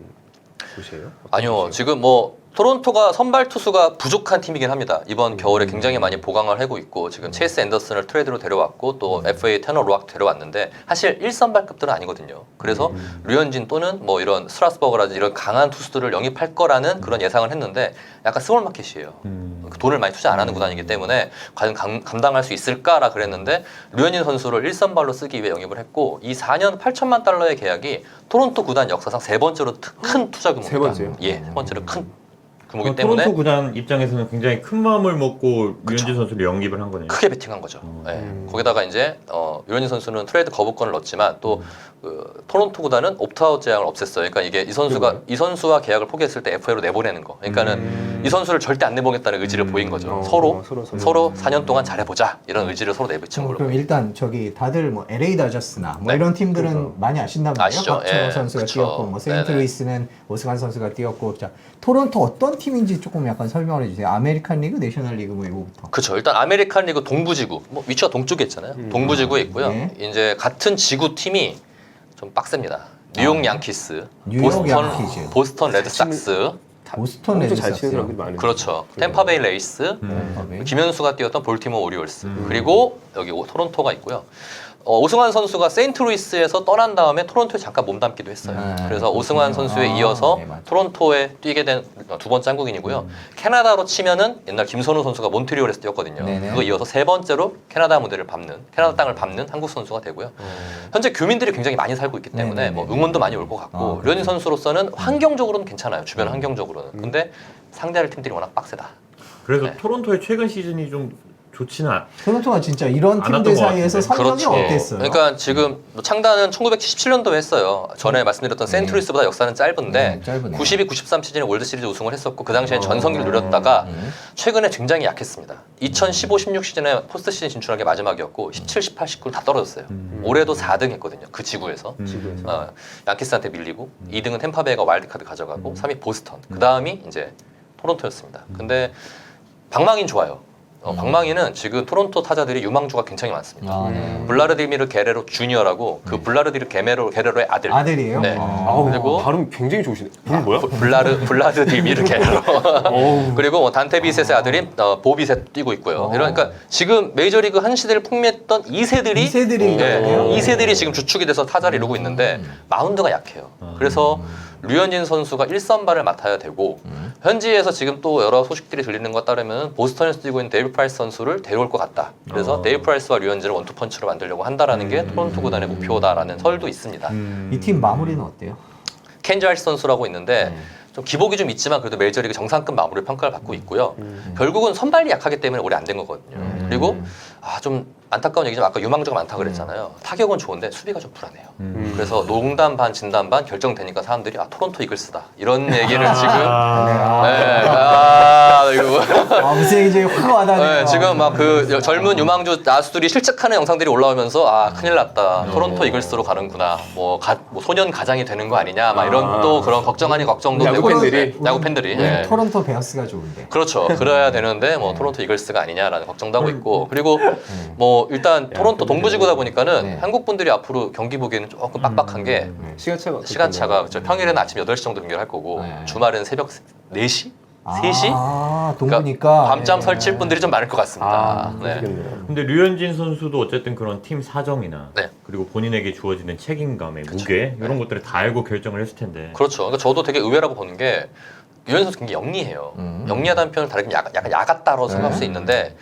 곳이에요? 아니요. 지금 뭐 토론토가 선발 투수가 부족한 팀이긴 합니다. 이번 겨울에 굉장히 많이 보강을 하고 있고 지금 체이스 앤더슨을 트레이드로 데려왔고 또 FA 테너 로악 데려왔는데 사실 1선발급들은 아니거든요. 그래서 류현진 또는 뭐 이런 스트라스버그라든지 이런 강한 투수들을 영입할 거라는 그런 예상을 했는데 약간 스몰 마켓이에요. 그 돈을 많이 투자 안 하는 구단이기 때문에 과연 감당할 수 있을까라 그랬는데 류현진 선수를 1선발로 쓰기 위해 영입을 했고 이 4년 8천만 달러의 계약이 토론토 구단 역사상 세 번째로 큰 투자 규모입니다. 세 번째요? 예, 세 번째로 큰 규모이기 때문에 토론토 구단 입장에서는 굉장히 큰 마음을 먹고 류현진 선수를 영입을 한 거네요. 크게 베팅한 거죠. 예. 거기다가 이제 류현진 선수는 트레이드 거부권을 넣었지만 또 그, 토론토 구단은 옵트아웃 제한을 없앴어요. 그러니까 이게 이 선수와 계약을 포기했을 때 FA로 내보내는 거. 그러니까는 이 선수를 절대 안 내보겠다는 의지를 보인 거죠. 서로 4년 동안 잘해보자 이런 의지를 서로 내비친 걸로. 그럼 일단 저기 다들 뭐 LA 다저스나 뭐 네. 이런 팀들은 많이 아신단 말이에요. 아시죠? 박찬호 예, 선수가 그쵸. 뛰었고 뭐 세인트루이스는 오승환 선수가 뛰었고 자 토론토 어떤 팀인지 조금 약간 설명을 해주세요. 아메리칸 리그, 내셔널 리그 뭐 이거부터. 그렇죠. 일단 아메리칸 리그 동부지구, 뭐 위치가 동쪽에 있잖아요. 동부지구에 있고요. 네. 이제 같은 지구 팀이 좀 빡셉니다. 뉴욕 양키스, 뉴욕 양키즈. 보스턴 레드삭스, 보스턴 엄청 잘 레드삭스. 치는 사람들이 많은데. 그렇죠. 템파베이 레이스, 김현수가 뛰었던 볼티모어 오리올스, 그리고 여기 토론토가 있고요. 오승환 선수가 세인트루이스에서 떠난 다음에 토론토에 잠깐 몸담기도 했어요. 그래서 오승환 선수에 이어서 네, 맞아요. 토론토에 뛰게 된 두 번째 한국인이고요. 캐나다로 치면은 옛날 김선우 선수가 몬트리올에서 뛰었거든요. 네네. 그거 이어서 세 번째로 캐나다 무대를 밟는, 캐나다 땅을 밟는 한국 선수가 되고요. 현재 교민들이 굉장히 많이 살고 있기 때문에 네네네. 뭐 응원도 많이 올 것 같고 류현진 선수로서는 환경적으로는 괜찮아요. 주변 환경적으로는. 근데 상대할 팀들이 워낙 빡세다. 그래서 네. 토론토의 최근 시즌이 좀 좋지는 않. 토론토가 진짜 이런 안 팀들 왔던 것 사이에서 같은데. 성적이 그렇죠. 어땠어요? 그러니까 지금 뭐 창단은 1977년도에 했어요. 전에 말씀드렸던 센트루이스보다 역사는 짧은데 짧으네요. 92, 93 시즌에 월드 시리즈 우승을 했었고 그 당시엔 전성기를 누렸다가 최근에 굉장히 약했습니다. 2015, 16 시즌에 포스트 시즌 진출한 게 마지막이었고 17, 18, 19를 다 떨어졌어요. 올해도 4등 했거든요. 그 지구에서. 지구에서. 양키스한테 밀리고 2등은 템파베이가 와일드카드 가져가고 3위 보스턴. 그 다음이 이제 토론토였습니다. 근데 방망이는 좋아요. 방망이는 지금 토론토 타자들이 유망주가 굉장히 많습니다. 아, 네. 블라르디미르 게레로 주니어라고 그 블라르디미르 게레로의 아들. 아들이에요? 네. 아우, 그리고 발음 굉장히 좋으시네. 뭐야? 블라드디미르 게레로. 그리고 뭐 단테 비셋의 아들인 보비셋 뛰고 있고요. 그러니까 지금 메이저리그 한 시대를 풍미했던 2세들이 이세들이 2세들이 지금 주축이 돼서 타자를 이루고 있는데 마운드가 약해요. 그래서 류현진 선수가 1선발을 맡아야 되고 현지에서 지금 또 여러 소식들이 들리는 것 따르면 보스턴에서 뛰고 있는 데이비 프라이스 선수를 데려올 것 같다. 그래서 데이비 프라이스와 류현진을 원투펀치로 만들려고 한다라는 게 토론토 구단의 목표다라는 설도 있습니다. 이 팀 마무리는 어때요? 켄지 하리스 선수라고 있는데 좀 기복이 좀 있지만 그래도 메이저리그 정상급 마무리 평가를 받고 있고요. 결국은 선발이 약하기 때문에 올해 안 된 거거든요. 그리고 좀 안타까운 얘기지만 아까 유망주가 많다고 그랬잖아요. 타격은 좋은데 수비가 좀 불안해요. 그래서 농담 반 진담 반 결정되니까 사람들이 토론토 이글스다 이런 얘기를 지금 이러고 무슨 이제 확 와닿네요. 네, 지금 막 그 젊은 유망주 나수들이 실책하는 영상들이 올라오면서 큰일 났다. 토론토 이글스로 가는구나. 뭐 소년 가장이 되는 거 아니냐. 막 이런 또 그런 걱정 아닌 걱정도 야구 되고 팬들이? 있는데, 야구 팬들이. 왜 예. 토론토 베어스가 좋은데. 그렇죠. 그래야 되는데 뭐 토론토 이글스가 아니냐라는 걱정도 하고 있고 그리고 뭐 일단 토론토 동부지구다 보니까는 네. 한국 분들이 앞으로 경기 보기에는 조금 빡빡한 게 시간차가 그렇죠. 평일에는 아침 8시 정도 경기를 할 거고 네. 주말에는 새벽 4시? 3시? 동부니까 밤잠 설칠 분들이 좀 많을 것 같습니다. 네. 그러시겠네요. 근데 류현진 선수도 어쨌든 그런 팀 사정이나 네. 그리고 본인에게 주어지는 책임감의 무게 이런 것들을 다 알고 결정을 했을 텐데. 그렇죠. 그러니까 저도 되게 의외라고 보는 게 유현 선수 굉장히 영리해요. 영리하다는 표현을 다르게 약간 야같다라고 생각할 수 있는데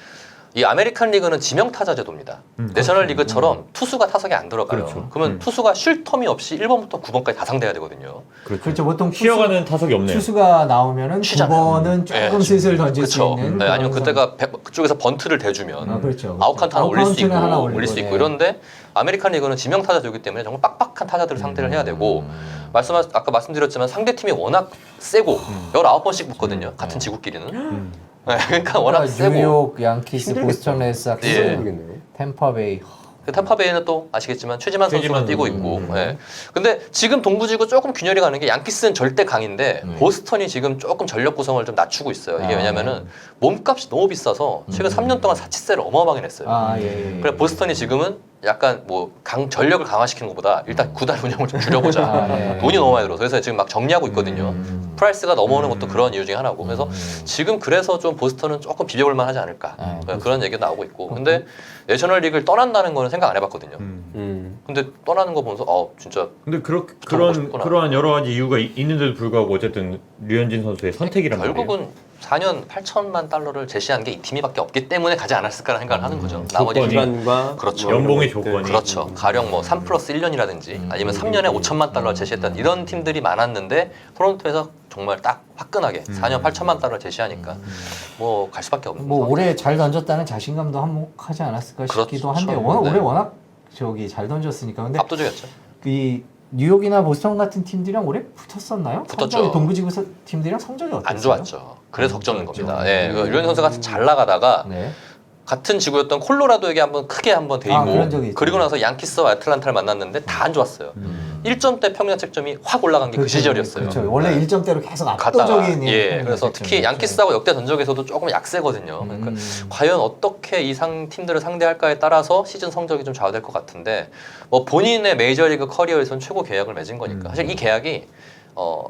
이 아메리칸 리그는 지명 타자 제도입니다. 내셔널 리그처럼 투수가 타석에 안 들어가요. 그렇죠. 그러면 투수가 쉴 텀이 없이 1번부터 9번까지 다 상대해야 되거든요. 그렇죠. 보통 쉬어가는 타석이 없네요. 투수가 나오면은 쉬잖아요. 9번은 조금 네. 슬슬 던질 수 그렇죠. 있는. 네, 아니면 그런 그때가 그쪽에서 번트를 대주면 그렇죠. 아웃카운트 하나 올릴 수 있고 하나 올릴 수 있고 네. 이런데 아메리칸 리그는 지명 타자들이기 때문에 정말 빡빡한 타자들을 상대를 해야 되고 아까 말씀드렸지만 상대 팀이 워낙 세고 19번씩 붙거든요. 같은 지구끼리는. 네, 그러니까 워낙 세고 뉴욕 양키스, 보스턴 레드삭스, 예. 모르겠네요. 템파베이. 탐파베이는 또 아시겠지만 최지만 선수가 뛰고 있고. 예. 근데 지금 동부지구 조금 균열이 가는 게 양키스는 절대 강인데 보스턴이 지금 조금 전력 구성을 좀 낮추고 있어요. 이게 왜냐면은 몸값이 너무 비싸서 최근 3년 동안 사치세를 어마어마하게 냈어요. 예. 그래 보스턴이 지금은 약간 뭐 전력을 강화시키는 것보다 일단 구단 운영을 좀 줄여보자. 예. 돈이 너무 많이 들어서 그래서 지금 막 정리하고 있거든요. 프라이스가 넘어오는 것도 그런 이유 중에 하나고. 그래서 지금 그래서 좀 보스턴은 조금 비벼볼 만하지 않을까. 그런 얘기가 나오고 있고. 근데 내셔널 리그를 떠난다는 거는 생각 안 해봤거든요. 근데 떠나는 거 보면서 진짜 근데 보고 그런 싶구나. 그러한 여러 가지 이유가 있는데도 불구하고 어쨌든 류현진 선수의 선택이란 말이에요. 결국은 4년 8천만 달러를 제시한 게 이 팀이밖에 없기 때문에 가지 않았을까라는 생각을 하는 거죠. 나머지 조건이. 기간과 그렇죠. 연봉의 조건이. 그렇죠. 가령 뭐 3+1년이라든지 아니면 3년에 5천만 달러를 제시했던 이런 팀들이 많았는데 토론토에서 정말 딱 화끈하게 4년 8천만 달러를 제시하니까 뭐 갈 수밖에 없는 뭐 상황. 올해 잘 던졌다는 자신감도 한몫하지 않았을까 싶기도 그렇죠. 한데 네. 올해 워낙 잘 던졌으니까. 근데 압도적이었죠. 이 뉴욕이나 보스턴 같은 팀들이랑 올해 붙었었나요? 붙었죠. 성적이 동부지구 팀들이랑 성적이 어땠어요? 안 좋았죠. 그래서 걱정인 그렇죠. 겁니다. 예, 류현 선수가 잘 나가다가 네. 같은 지구였던 콜로라도에게 크게 한번 데이고 그런 적이 있죠. 그리고 나서 양키스와 애틀란타를 만났는데 다 안 좋았어요. 1점대 평균 책점이 확 올라간 게 그 시절이었어요. 그렇죠. 원래 네. 1점대로 계속 갔다가 압도적인 그래서 특히 양키스하고 역대 전적에서도 조금 약세거든요. 그러니까 과연 어떻게 이상 팀들을 상대할까에 따라서 시즌 성적이 좀 좌우될 것 같은데 뭐 본인의 메이저리그 커리어에선 최고 계약을 맺은 거니까 사실 이 계약이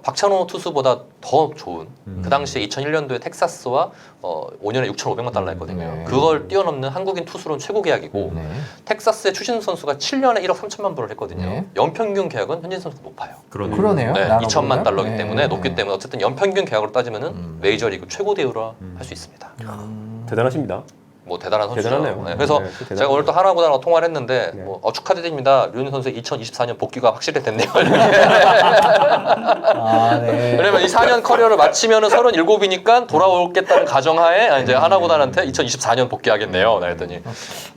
박찬호 투수보다 더 좋은 그 당시에 2001년도에 텍사스와 5년에 6,500만 달러 했거든요. 네. 그걸 뛰어넘는 한국인 투수로는 최고 계약이고 네. 텍사스의 추신수 선수가 7년에 1억 3천만 불을 했거든요. 네. 연평균 계약은 현진 선수가 높아요. 그러네요. 네, 나눠보면. 2천만 달러기 네. 때문에 높기 때문에 어쨌든 연평균 계약으로 따지면은 메이저리그 최고 대우라 할 수 있습니다. 대단하십니다. 뭐 대단한 선수죠. 대단하네요. 네, 그래서 네, 대단하네요. 제가 오늘 또 하나구단하고 통화를 했는데 네. 뭐 축하드립니다. 류현진 선수의 2024년 복귀가 확실히 됐네요. 아, 네. 왜냐면 이 4년 커리어를 마치면은 37이니까 돌아오겠다는 가정하에 이제 하나구단한테 2024년 복귀하겠네요. 그랬더니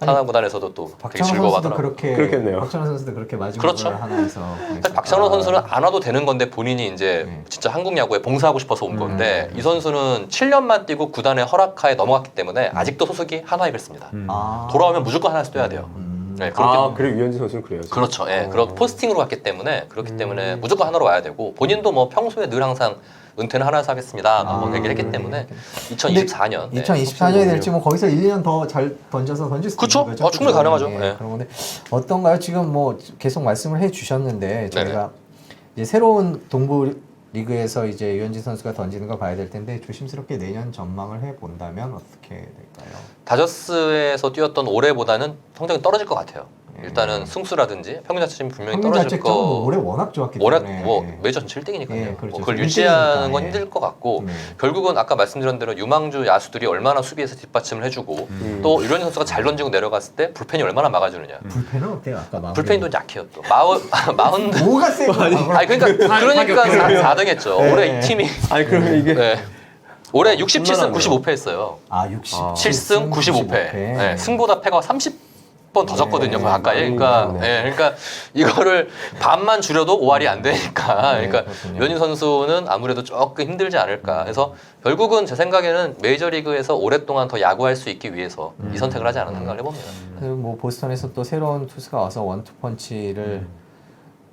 하나구단에서도 또 되게 박찬호 선수도 즐거워하더라고요. 그렇겠네요. 박찬호 선수도 그렇게 마지막을 그렇죠. 하나에서. 사실 박찬호 선수는 안 와도 되는 건데 본인이 이제 네. 진짜 한국 야구에 봉사하고 싶어서 온 건데 이 선수는 7년만 뛰고 구단의 허락하에 넘어갔기 때문에 아직도 소속이 하나이글스입니다. 아. 돌아오면 무조건 하나에서 뛰어야 돼요. 네, 그렇기 아, 그래 유현진 선수는 그래요. 지금? 그렇죠. 예, 그런 포스팅으로 갔기 때문에 그렇기 때문에 무조건 하나로 와야 되고 본인도 뭐 평소에 늘 항상 은퇴는 하나에서 하겠습니다. 뭐 얘기를 했기 때문에 2024년. 2024년이 될지 뭐 거기서 1, 2년 더 잘 던져서 던질 수 그쵸? 있는 거죠. 충분히 가능하죠. 예, 네. 그런 건데 어떤가요? 지금 뭐 계속 말씀을 해주셨는데 저희가 이제 새로운 동부 리그에서 이제 유현진 선수가 던지는 거 봐야 될 텐데 조심스럽게 내년 전망을 해 본다면 어떻게 될까요? 다저스에서 뛰었던 올해보다는 성적이 떨어질 것 같아요. 일단은 승수라든지 평균 자책점이 분명히 평균 떨어질 자책점은 거. 뭐 올해 워낙 좋았기 워낙 때문에 뭐 예. 메이저 전체 1등이니까요. 예, 그렇죠. 그걸 1등이니까, 유지하는 건 예. 힘들 것 같고 네. 결국은 아까 말씀드린 대로 유망주 야수들이 얼마나 수비에서 뒷받침을 해주고 또 유현진 선수가 잘 던지고 내려갔을 때 불펜이 얼마나 막아주느냐. 불펜은 어때요? 아까 마운드 불펜이 또 약해요 또. 마운드. 뭐가 세고 아니 그러니까 4등 했죠. 네. 올해 이 팀이 아니 그러면 이게 네. 올해 67승 험난하네요. 95패 했어요. 아 67승 7승 95패. 네, 승보다 패가 30번 더 졌거든요. 그 가까이. 그러니까 네. 그러니까 이거를 반만 줄여도 5할이 안 되니까. 네, 그러니까 그렇군요. 유현진 선수는 아무래도 조금 힘들지 않을까. 그래서 결국은 제 생각에는 메이저리그에서 오랫동안 더 야구할 수 있기 위해서 이 선택을 하지 않았나 생각을 해봅니다. 그리고 뭐 보스턴에서 또 새로운 투수가 와서 원투펀치를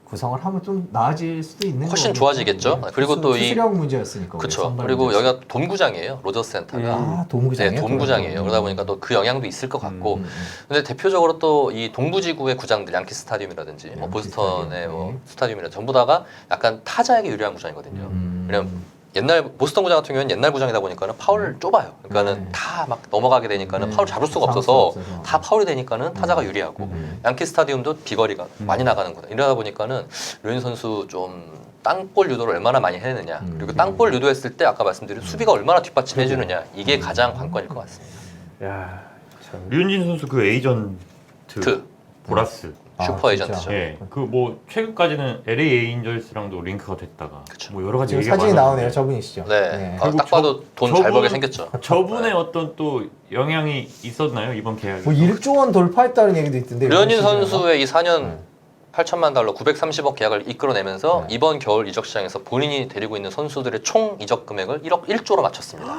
구성을 하면 좀 나아질 수도 있는 훨씬 거겠죠. 좋아지겠죠. 네. 그리고 또 이 투수력 문제였으니까. 그렇죠. 그리고 여기가 돔구장이에요. 로저스 센터가. 아 돔구장이요? 네, 돔구장이에요. 그러다 보니까 또 그 영향도 있을 것 같고. 근데 대표적으로 또 이 동부지구의 구장들, 양키 스타디움이라든지 뭐 양키 보스턴의 스타디움, 뭐 네. 스타디움이라 전부 다가 약간 타자에게 유리한 구장이거든요. 왜냐면 옛날 보스턴 구장 같은 경우는 옛날 구장이다 보니까는 파울 좁아요. 그러니까는 네. 다 막 넘어가게 되니까는 네. 파울 잡을 수가 잡을 없어서 수 없어서. 다 파울이 되니까는 타자가 유리하고 양키 스타디움도 비거리가 많이 나가는 거다. 이러다 보니까는 류현 선수 좀 땅볼 유도를 얼마나 많이 해내느냐 그리고 땅볼 유도했을 때 아까 말씀드린 수비가 얼마나 뒷받침해 주느냐 이게 가장 관건일 것 같습니다. 야, 참. 류현진 선수 그 에이전트 트. 보라스. 슈퍼 에이전트죠. 예, 그 뭐 최근까지는 LA 에인절스랑도 링크가 됐다가 그쵸. 뭐 여러 가지 지금 얘기가 사진이 많았는데 나오네요. 저분이시죠. 네. 그리고 딱 봐도 돈 잘 벌게 생겼죠. 저분의 어떤 또 영향이 있었나요 이번 계약에? 뭐 1조 원 돌파했다는 얘기도 있던데. 류현진 이번 시즌에는. 선수의 이 4년 8천만 달러 930억 계약을 이끌어내면서 네. 이번 겨울 이적 시장에서 본인이 데리고 있는 선수들의 총 이적 금액을 1조로 맞췄습니다.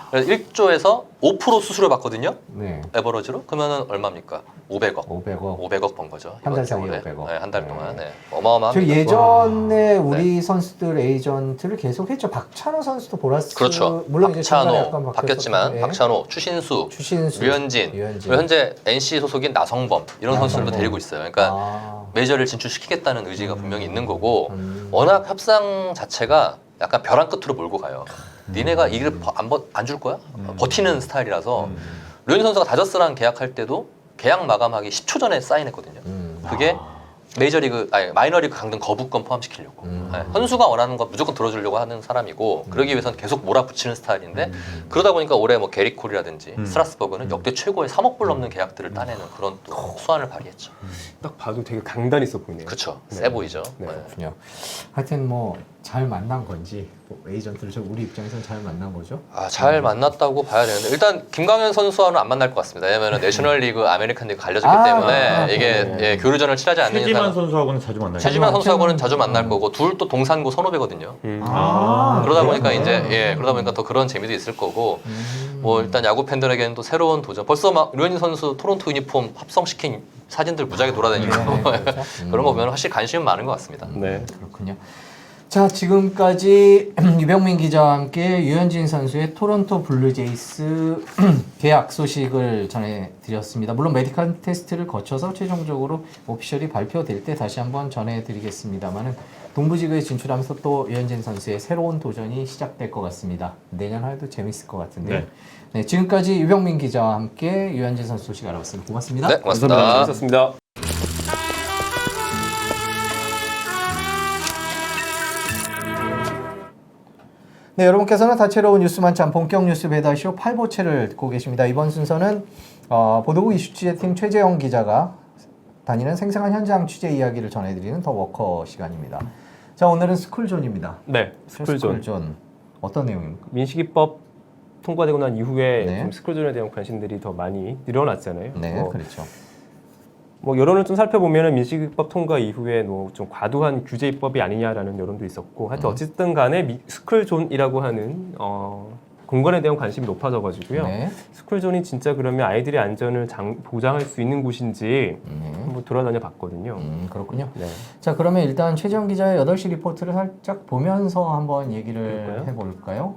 그래서 1조에서 5% 수수료 받거든요. 네. 에버러지로. 그러면은 얼마입니까? 500억. 500억. 500억 번 거죠. 한달 이번 사이에 겨울에. 500억. 네, 한 달 네. 동안. 네. 저 어마어마합니다. 예전에 우리 선수들 에이전트를 계속 했죠. 박찬호 선수도 보라스. 그렇죠. 물론 이제 중간에 약간 박찬호 바뀌었지만 예. 박찬호, 추신수, 추신수, 류현진, 그리고 현재 NC 소속인 나성범 이런 선수들도 나성범. 데리고 있어요. 그러니까 아. 메이저를 진출시키겠다는 의지가 분명히 있는 거고 음. 워낙 협상 자체가 약간 벼랑 끝으로 몰고 가요. 니네가 이길 안 줄 거야? 버티는 스타일이라서 류현진 선수가 다저스랑 계약할 때도 계약 마감하기 10초 전에 사인했거든요. 그게 메이저리그 아니 마이너리그 강등 거부권 포함시키려고 네, 선수가 원하는 거 무조건 들어주려고 하는 사람이고 그러기 위해서는 계속 몰아붙이는 스타일인데 그러다 보니까 올해 뭐 게리 콜이라든지 스트라스버그는 역대 최고의 3억 불 넘는 계약들을 따내는 그런 또 수완을 발휘했죠. 딱 봐도 되게 강단 있어 보이네요. 그렇죠. 네. 세 보이죠. 네. 네. 그렇군요. 하여튼 뭐 잘 만난 건지 뭐 에이전트를 우리 입장에서는 잘 만난 거죠. 아, 잘 만났다고 봐야 되는데 일단 김광현 선수와는 안 만날 것 같습니다. 왜냐하면 내셔널리그, 아메리칸리그 갈려졌기 때문에 이게 네. 예, 교류전을 치르지 않는 최지만 이상 선수하고는 자주 만나요. 최지만 선수하고는 자주 만날 거고 둘 또 동산고 선후배거든요. 그러다 보니까 이제 그러다 보니까 더 그런 재미도 있을 거고 뭐 일단 야구 팬들에게는 또 새로운 도전. 벌써 막 류현진 선수 토론토 유니폼 합성시킨 사진들 무지하게 돌아다니고 네, 그렇죠. 그런 거 보면 확실히 관심은 많은 것 같습니다. 네. 그렇군요. 자, 지금까지 유병민 기자와 함께 유현진 선수의 토론토 블루제이스 계약 소식을 전해드렸습니다. 물론 메디컬 테스트를 거쳐서 최종적으로 오피셜이 발표될 때 다시 한번 전해드리겠습니다만은 동부지구에 진출하면서 또 유현진 선수의 새로운 도전이 시작될 것 같습니다. 내년 할도 재밌을 것 같은데요. 네. 네, 지금까지 유병민 기자와 함께 유현진 선수 소식 알아봤습니다. 고맙습니다. 네, 고맙습니다. 재밌었습니다. 네, 여러분께서는 다채로운 뉴스만 참 본격 뉴스 배달쇼 8부채를 듣고 계십니다. 이번 순서는 보도국 이슈 취재팀 최재형 기자가 다니는 생생한 현장 취재 이야기를 전해드리는 더 워커 시간입니다. 자, 오늘은 스쿨존입니다. 네, 스쿨존. 어떤 내용입니까? 민식이법 통과되고 난 이후에 네. 좀 스쿨존에 대한 관심들이 더 많이 늘어났잖아요. 네, 그렇죠. 뭐 여론을 좀 살펴보면 민식이법 통과 이후에 뭐 좀 과도한 규제 입법이 아니냐라는 여론도 있었고 하여튼 어쨌든 간에 스쿨존이라고 하는 공간에 대한 관심이 높아져가지고요. 네. 스쿨존이 진짜 그러면 아이들의 안전을 보장할 수 있는 곳인지 네. 한번 돌아다녀 봤거든요. 그렇군요. 네. 자, 그러면 일단 최재형 기자의 8시 리포트를 살짝 보면서 한번 얘기를 그럴까요? 해볼까요?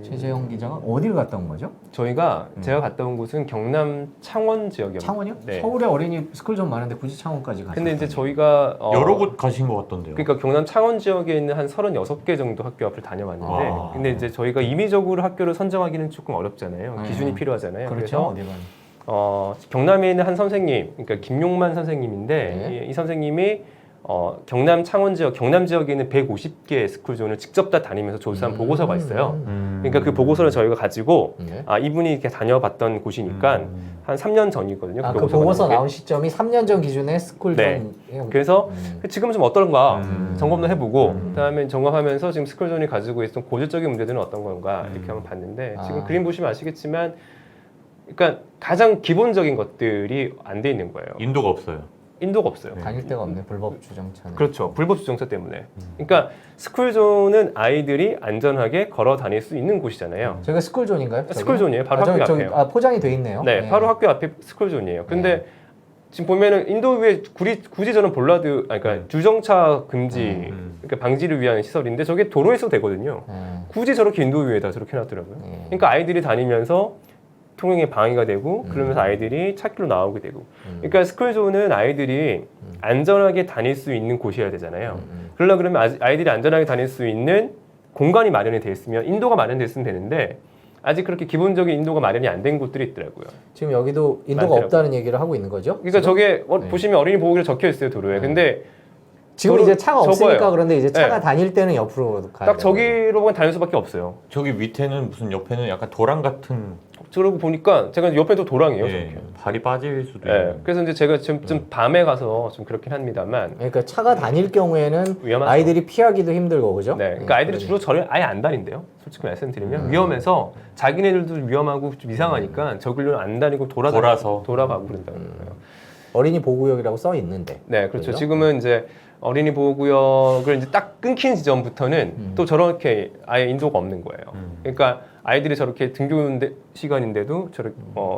최재형 기자가 어디를 갔다 온 거죠? 저희가 제가 갔다 온 곳은 경남 창원 지역이었는데 창원이요? 네. 서울에 어린이 스쿨존 많은데 굳이 창원까지 가셨어요? 근데 이제 저희가 여러 곳 가신 것 같던데요. 그러니까 경남 창원 지역에 있는 한 36개 정도 학교 앞을 다녀왔는데 아. 근데 이제 저희가 임의적으로 학교를 선정하기는 조금 어렵잖아요. 네. 기준이 필요하잖아요. 그렇죠. 그래서 어디 가니? 경남에 있는 한 선생님, 그러니까 김용만 선생님인데 네. 이 선생님이 경남 창원 지역, 경남 지역에 있는 150개 스쿨존을 직접 다 다니면서 조사한 보고서가 있어요. 그러니까 그 보고서를 저희가 가지고 네. 이분이 이렇게 다녀봤던 곳이니까 한 3년 전이거든요. 그 보고서가 보고서 나온 게. 나온 시점이 3년 전 기준의 스쿨존. 네. 그래서 지금은 좀 어떤가 점검도 해보고 그다음에 점검하면서 지금 스쿨존이 가지고 있었던 고질적인 문제들은 어떤 건가 이렇게 한번 봤는데 지금 그림 보시면 아시겠지만 그러니까 가장 기본적인 것들이 안 돼 있는 거예요. 인도가 없어요. 인도가 없어요. 다닐 데가 없네, 불법 주정차는. 그렇죠. 불법 주정차 때문에. 그러니까 스쿨존은 아이들이 안전하게 걸어 다닐 수 있는 곳이잖아요. 저희가 스쿨존인가요? 저기? 스쿨존이에요. 바로 학교 저기, 앞에요. 포장이 돼 있네요. 네, 바로 학교 앞에 스쿨존이에요. 근데 지금 보면은 인도 위에 굳이 저는 볼라드, 그러니까 주정차 금지, 그러니까 방지를 위한 시설인데 저게 도로에 써도 되거든요. 굳이 저렇게 인도 위에다 저렇게 해놨더라고요. 그러니까 아이들이 다니면서 통행에 방해가 되고 그러면서 아이들이 찾기로 나오게 되고. 그러니까 스쿨존은 아이들이 안전하게 다닐 수 있는 곳이어야 되잖아요. 그러려 그러면 아이들이 안전하게 다닐 수 있는 공간이 마련이 돼 있으면 인도가 마련돼 있으면 되는데 아직 그렇게 기본적인 인도가 마련이 안 된 곳들이 있더라고요. 지금 여기도 인도가 많더라고요. 없다는 얘기를 하고 있는 거죠? 그러니까 지금? 저게 네. 보시면 어린이 보호구로 적혀 있어요 도로에. 근데 지금 이제 차가 없으니까 저거예요. 그런데 이제 차가 네. 다닐 때는 옆으로 가야 딱 저기로 보면 다닐 수밖에 없어요. 저기 밑에는 무슨 옆에는 약간 도랑 같은 그러고 보니까 제가 옆에도 도랑이에요. 예, 저렇게. 발이 빠질 수도 예. 있는. 그래서 이제 제가 지금 좀 밤에 가서 좀 그렇긴 합니다만. 그러니까 차가 다닐 경우에는 위험하죠. 아이들이 피하기도 힘들고 그죠? 네. 그러니까 아이들이 주로 저를 아예 안 다닌대요. 솔직히 말씀드리면 위험해서 자기네들도 위험하고 좀 이상하니까 저길로 안 다니고 돌아가고 그런다는 거예요. 어린이 보호구역이라고 써 있는데. 네, 그렇죠. 그죠? 지금은 이제 어린이 보호구역을 이제 딱 끊긴 지점부터는 또 저렇게 아예 인도가 없는 거예요. 그러니까 아이들이 저렇게 등교 시간인데도 저렇게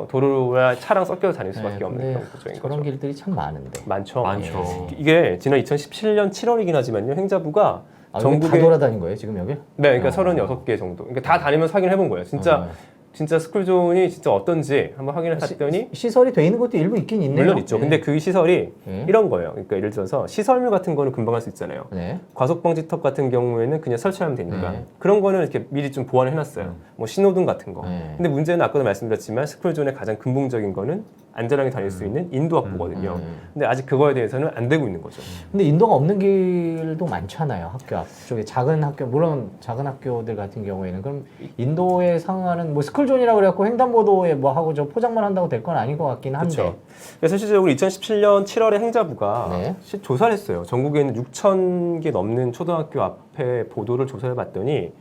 도로와 차랑 섞여서 다닐 수밖에 없는 근데 그런 구조인 저런 거죠. 길들이 참 많은데. 많죠. 많죠. 이게 지난 2017년 7월이긴 하지만요. 행자부가 다 전국에 돌아다닌 거예요 지금 여기? 네, 그러니까 36개 정도. 그러니까 다 다니면서 확인해 본 거예요. 진짜 스쿨존이 진짜 어떤지 한번 확인을 했더니 시설이 돼 있는 것도 일부 있긴 있네요. 물론 있죠. 네. 근데 그 시설이 네. 이런 거예요. 그러니까 예를 들어서 시설물 같은 거는 금방 할 수 있잖아요. 네. 과속방지턱 같은 경우에는 그냥 설치하면 되니까 네. 그런 거는 이렇게 미리 좀 보완을 해놨어요. 뭐 신호등 같은 거. 네. 근데 문제는 아까도 말씀드렸지만 스쿨존의 가장 근본적인 거는 안전하게 다닐 수 있는 인도 확보거든요. 근데 아직 그거에 대해서는 안 되고 있는 거죠. 근데 인도가 없는 길도 많잖아요. 학교 앞쪽에 작은 학교, 물론 작은 학교들 같은 경우에는 그럼 인도에 상응하는 뭐 스쿨존이라고 그래갖고 횡단보도에 뭐 하고 저 포장만 한다고 될 건 아닌 것 같긴 한데. 그렇죠. 그래서 실질적으로 2017년 7월에 행자부가 네. 조사를 했어요. 전국에 있는 6,000개 넘는 초등학교 앞에 보도를 조사해 봤더니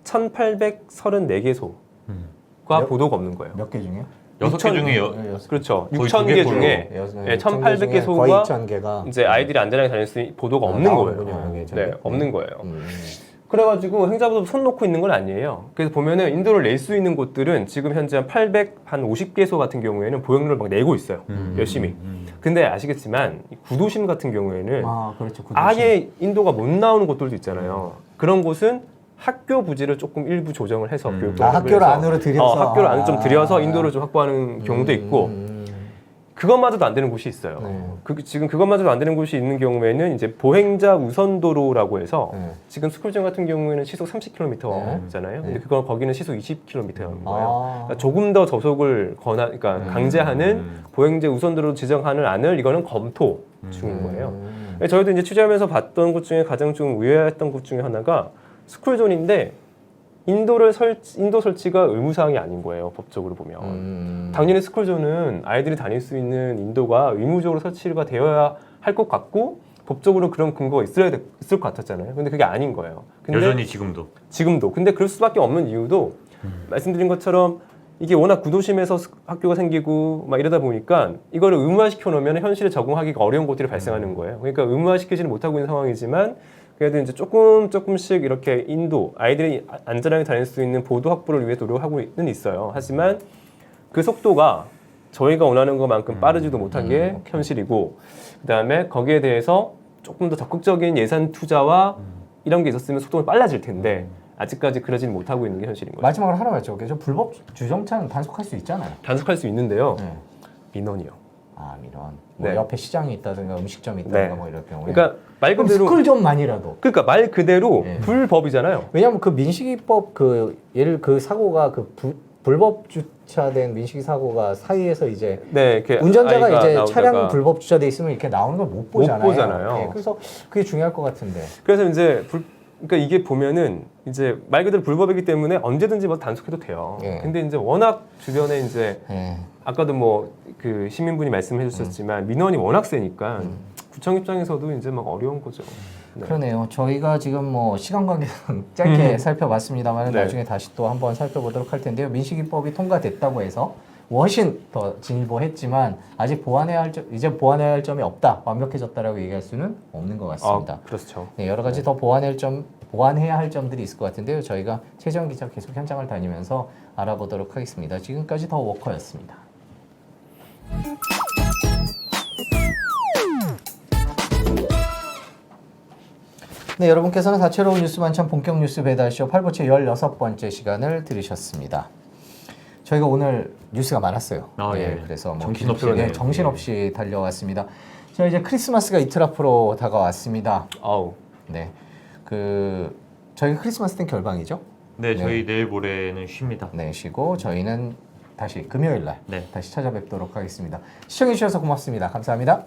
1,834개소가 보도가 없는 거예요. 몇 개 중에요? 6개 중에 그렇죠. 거의 6,000개 두 중에 네, 1,800개 거의 소가 2,000개가 이제 아이들이 안전하게 다닐 수 있는 보도가 없는 나오는군요, 거예요. 여기에 저기. 네, 없는 거예요. 음. 그래가지고 행자부도 손 놓고 있는 건 아니에요. 그래서 보면은 인도를 낼 수 있는 곳들은 지금 현재 한 50개소 같은 경우에는 보행료를 막 내고 있어요. 열심히. 근데 아시겠지만 구도심 같은 경우에는 그렇죠. 아예 인도가 못 나오는 곳들도 있잖아요. 그런 곳은 학교 부지를 조금 일부 조정을 해서 교육 학교를 안으로 들여서 학교를 안으로 좀 들여서 인도를 좀 확보하는 경우도 있고 그것마저도 안 되는 곳이 있어요. 지금 그것마저도 안 되는 곳이 있는 경우에는 이제 보행자 우선도로라고 해서 지금 스쿨존 같은 경우에는 시속 30km잖아요. 근데 거기는 시속 20km인 거예요. 그러니까 조금 더 저속을 그러니까 강제하는 보행자 우선도로 지정하는 안을 이거는 검토 중인 거예요. 저희도 이제 취재하면서 봤던 곳 중에 가장 좀 의아했던 곳 중에 하나가 스쿨존인데 인도 설치가 의무사항이 아닌 거예요. 법적으로 보면. 당연히 스쿨존은 아이들이 다닐 수 있는 인도가 의무적으로 설치가 되어야 할 것 같고 법적으로 그런 근거가 있을 것 같았잖아요. 근데 그게 아닌 거예요. 근데 여전히 지금도. 근데 그럴 수밖에 없는 이유도 말씀드린 것처럼 이게 워낙 구도심에서 학교가 생기고 막 이러다 보니까 이거를 의무화시켜 놓으면 현실에 적응하기가 어려운 것들이 발생하는 거예요. 그러니까 의무화시키지는 못하고 있는 상황이지만 그래도 이제 조금씩 이렇게 인도 아이들이 안전하게 다닐 수 있는 보도 확보를 위해 노력하고는 있어요. 하지만 그 속도가 저희가 원하는 것만큼 빠르지도 못한 게 현실이고 그다음에 거기에 대해서 조금 더 적극적인 예산 투자와 이런 게 있었으면 속도가 빨라질 텐데 아직까지 그러지는 못하고 있는 게 현실인 거죠. 마지막으로 하나 여쭤볼게요. 불법 주정차는 단속할 수 있잖아요. 단속할 수 있는데요. 네. 민원이요. 아 민원. 뭐 네. 옆에 시장이 있다든가 음식점이 있다든가 네. 뭐 이럴 경우에. 그러니까 말 그대로 스쿨존만이라도. 그러니까 말 그대로 네. 불법이잖아요. 왜냐하면 그 민식이법 그 사고가 불법 주차된 민식이 사고가 사이에서 이제 네, 이렇게 운전자가 아이가 이제 나오다가 차량 불법 주차돼 있으면 이렇게 나오는 걸 못 보잖아요. 보잖아요. 네, 그래서 그게 중요할 것 같은데. 그래서 이제 그러니까 이게 보면은 이제 말 그대로 불법이기 때문에 언제든지 뭐 단속해도 돼요. 예. 근데 이제 워낙 주변에 이제 네. 아까도 뭐 그 시민분이 말씀해 주셨지만 민원이 워낙 세니까 구청 입장에서도 이제 막 어려운 거죠. 네. 그러네요. 저희가 지금 뭐 시간 관계상 짧게 살펴봤습니다만 네. 나중에 다시 또 한번 살펴보도록 할 텐데요. 민식이법이 통과됐다고 해서 훨씬 더 진일보했지만 아직 이제 보완해야 할 점이 없다, 완벽해졌다라고 얘기할 수는 없는 것 같습니다. 그렇죠. 네, 여러 가지 더 보완해야 할 점들이 있을 것 같은데요. 저희가 최재원 기자 계속 현장을 다니면서 알아보도록 하겠습니다. 지금까지 더 워커였습니다. 네, 여러분께서는 다채로운 뉴스 만찬 본격 뉴스 배달쇼 8부째 16번째 시간을 들으셨습니다. 저희가 오늘 뉴스가 많았어요. 예. 그래서 뭐 정신없이 정신없이 달려왔습니다. 자, 이제 크리스마스가 이틀 앞으로 다가왔습니다. 아우. 네, 저희가 크리스마스 땐 결방이죠. 네, 저희 내일 모레는 쉽니다. 네, 쉬고 저희는 다시 금요일 날 네. 다시 찾아뵙도록 하겠습니다. 시청해 주셔서 고맙습니다. 감사합니다.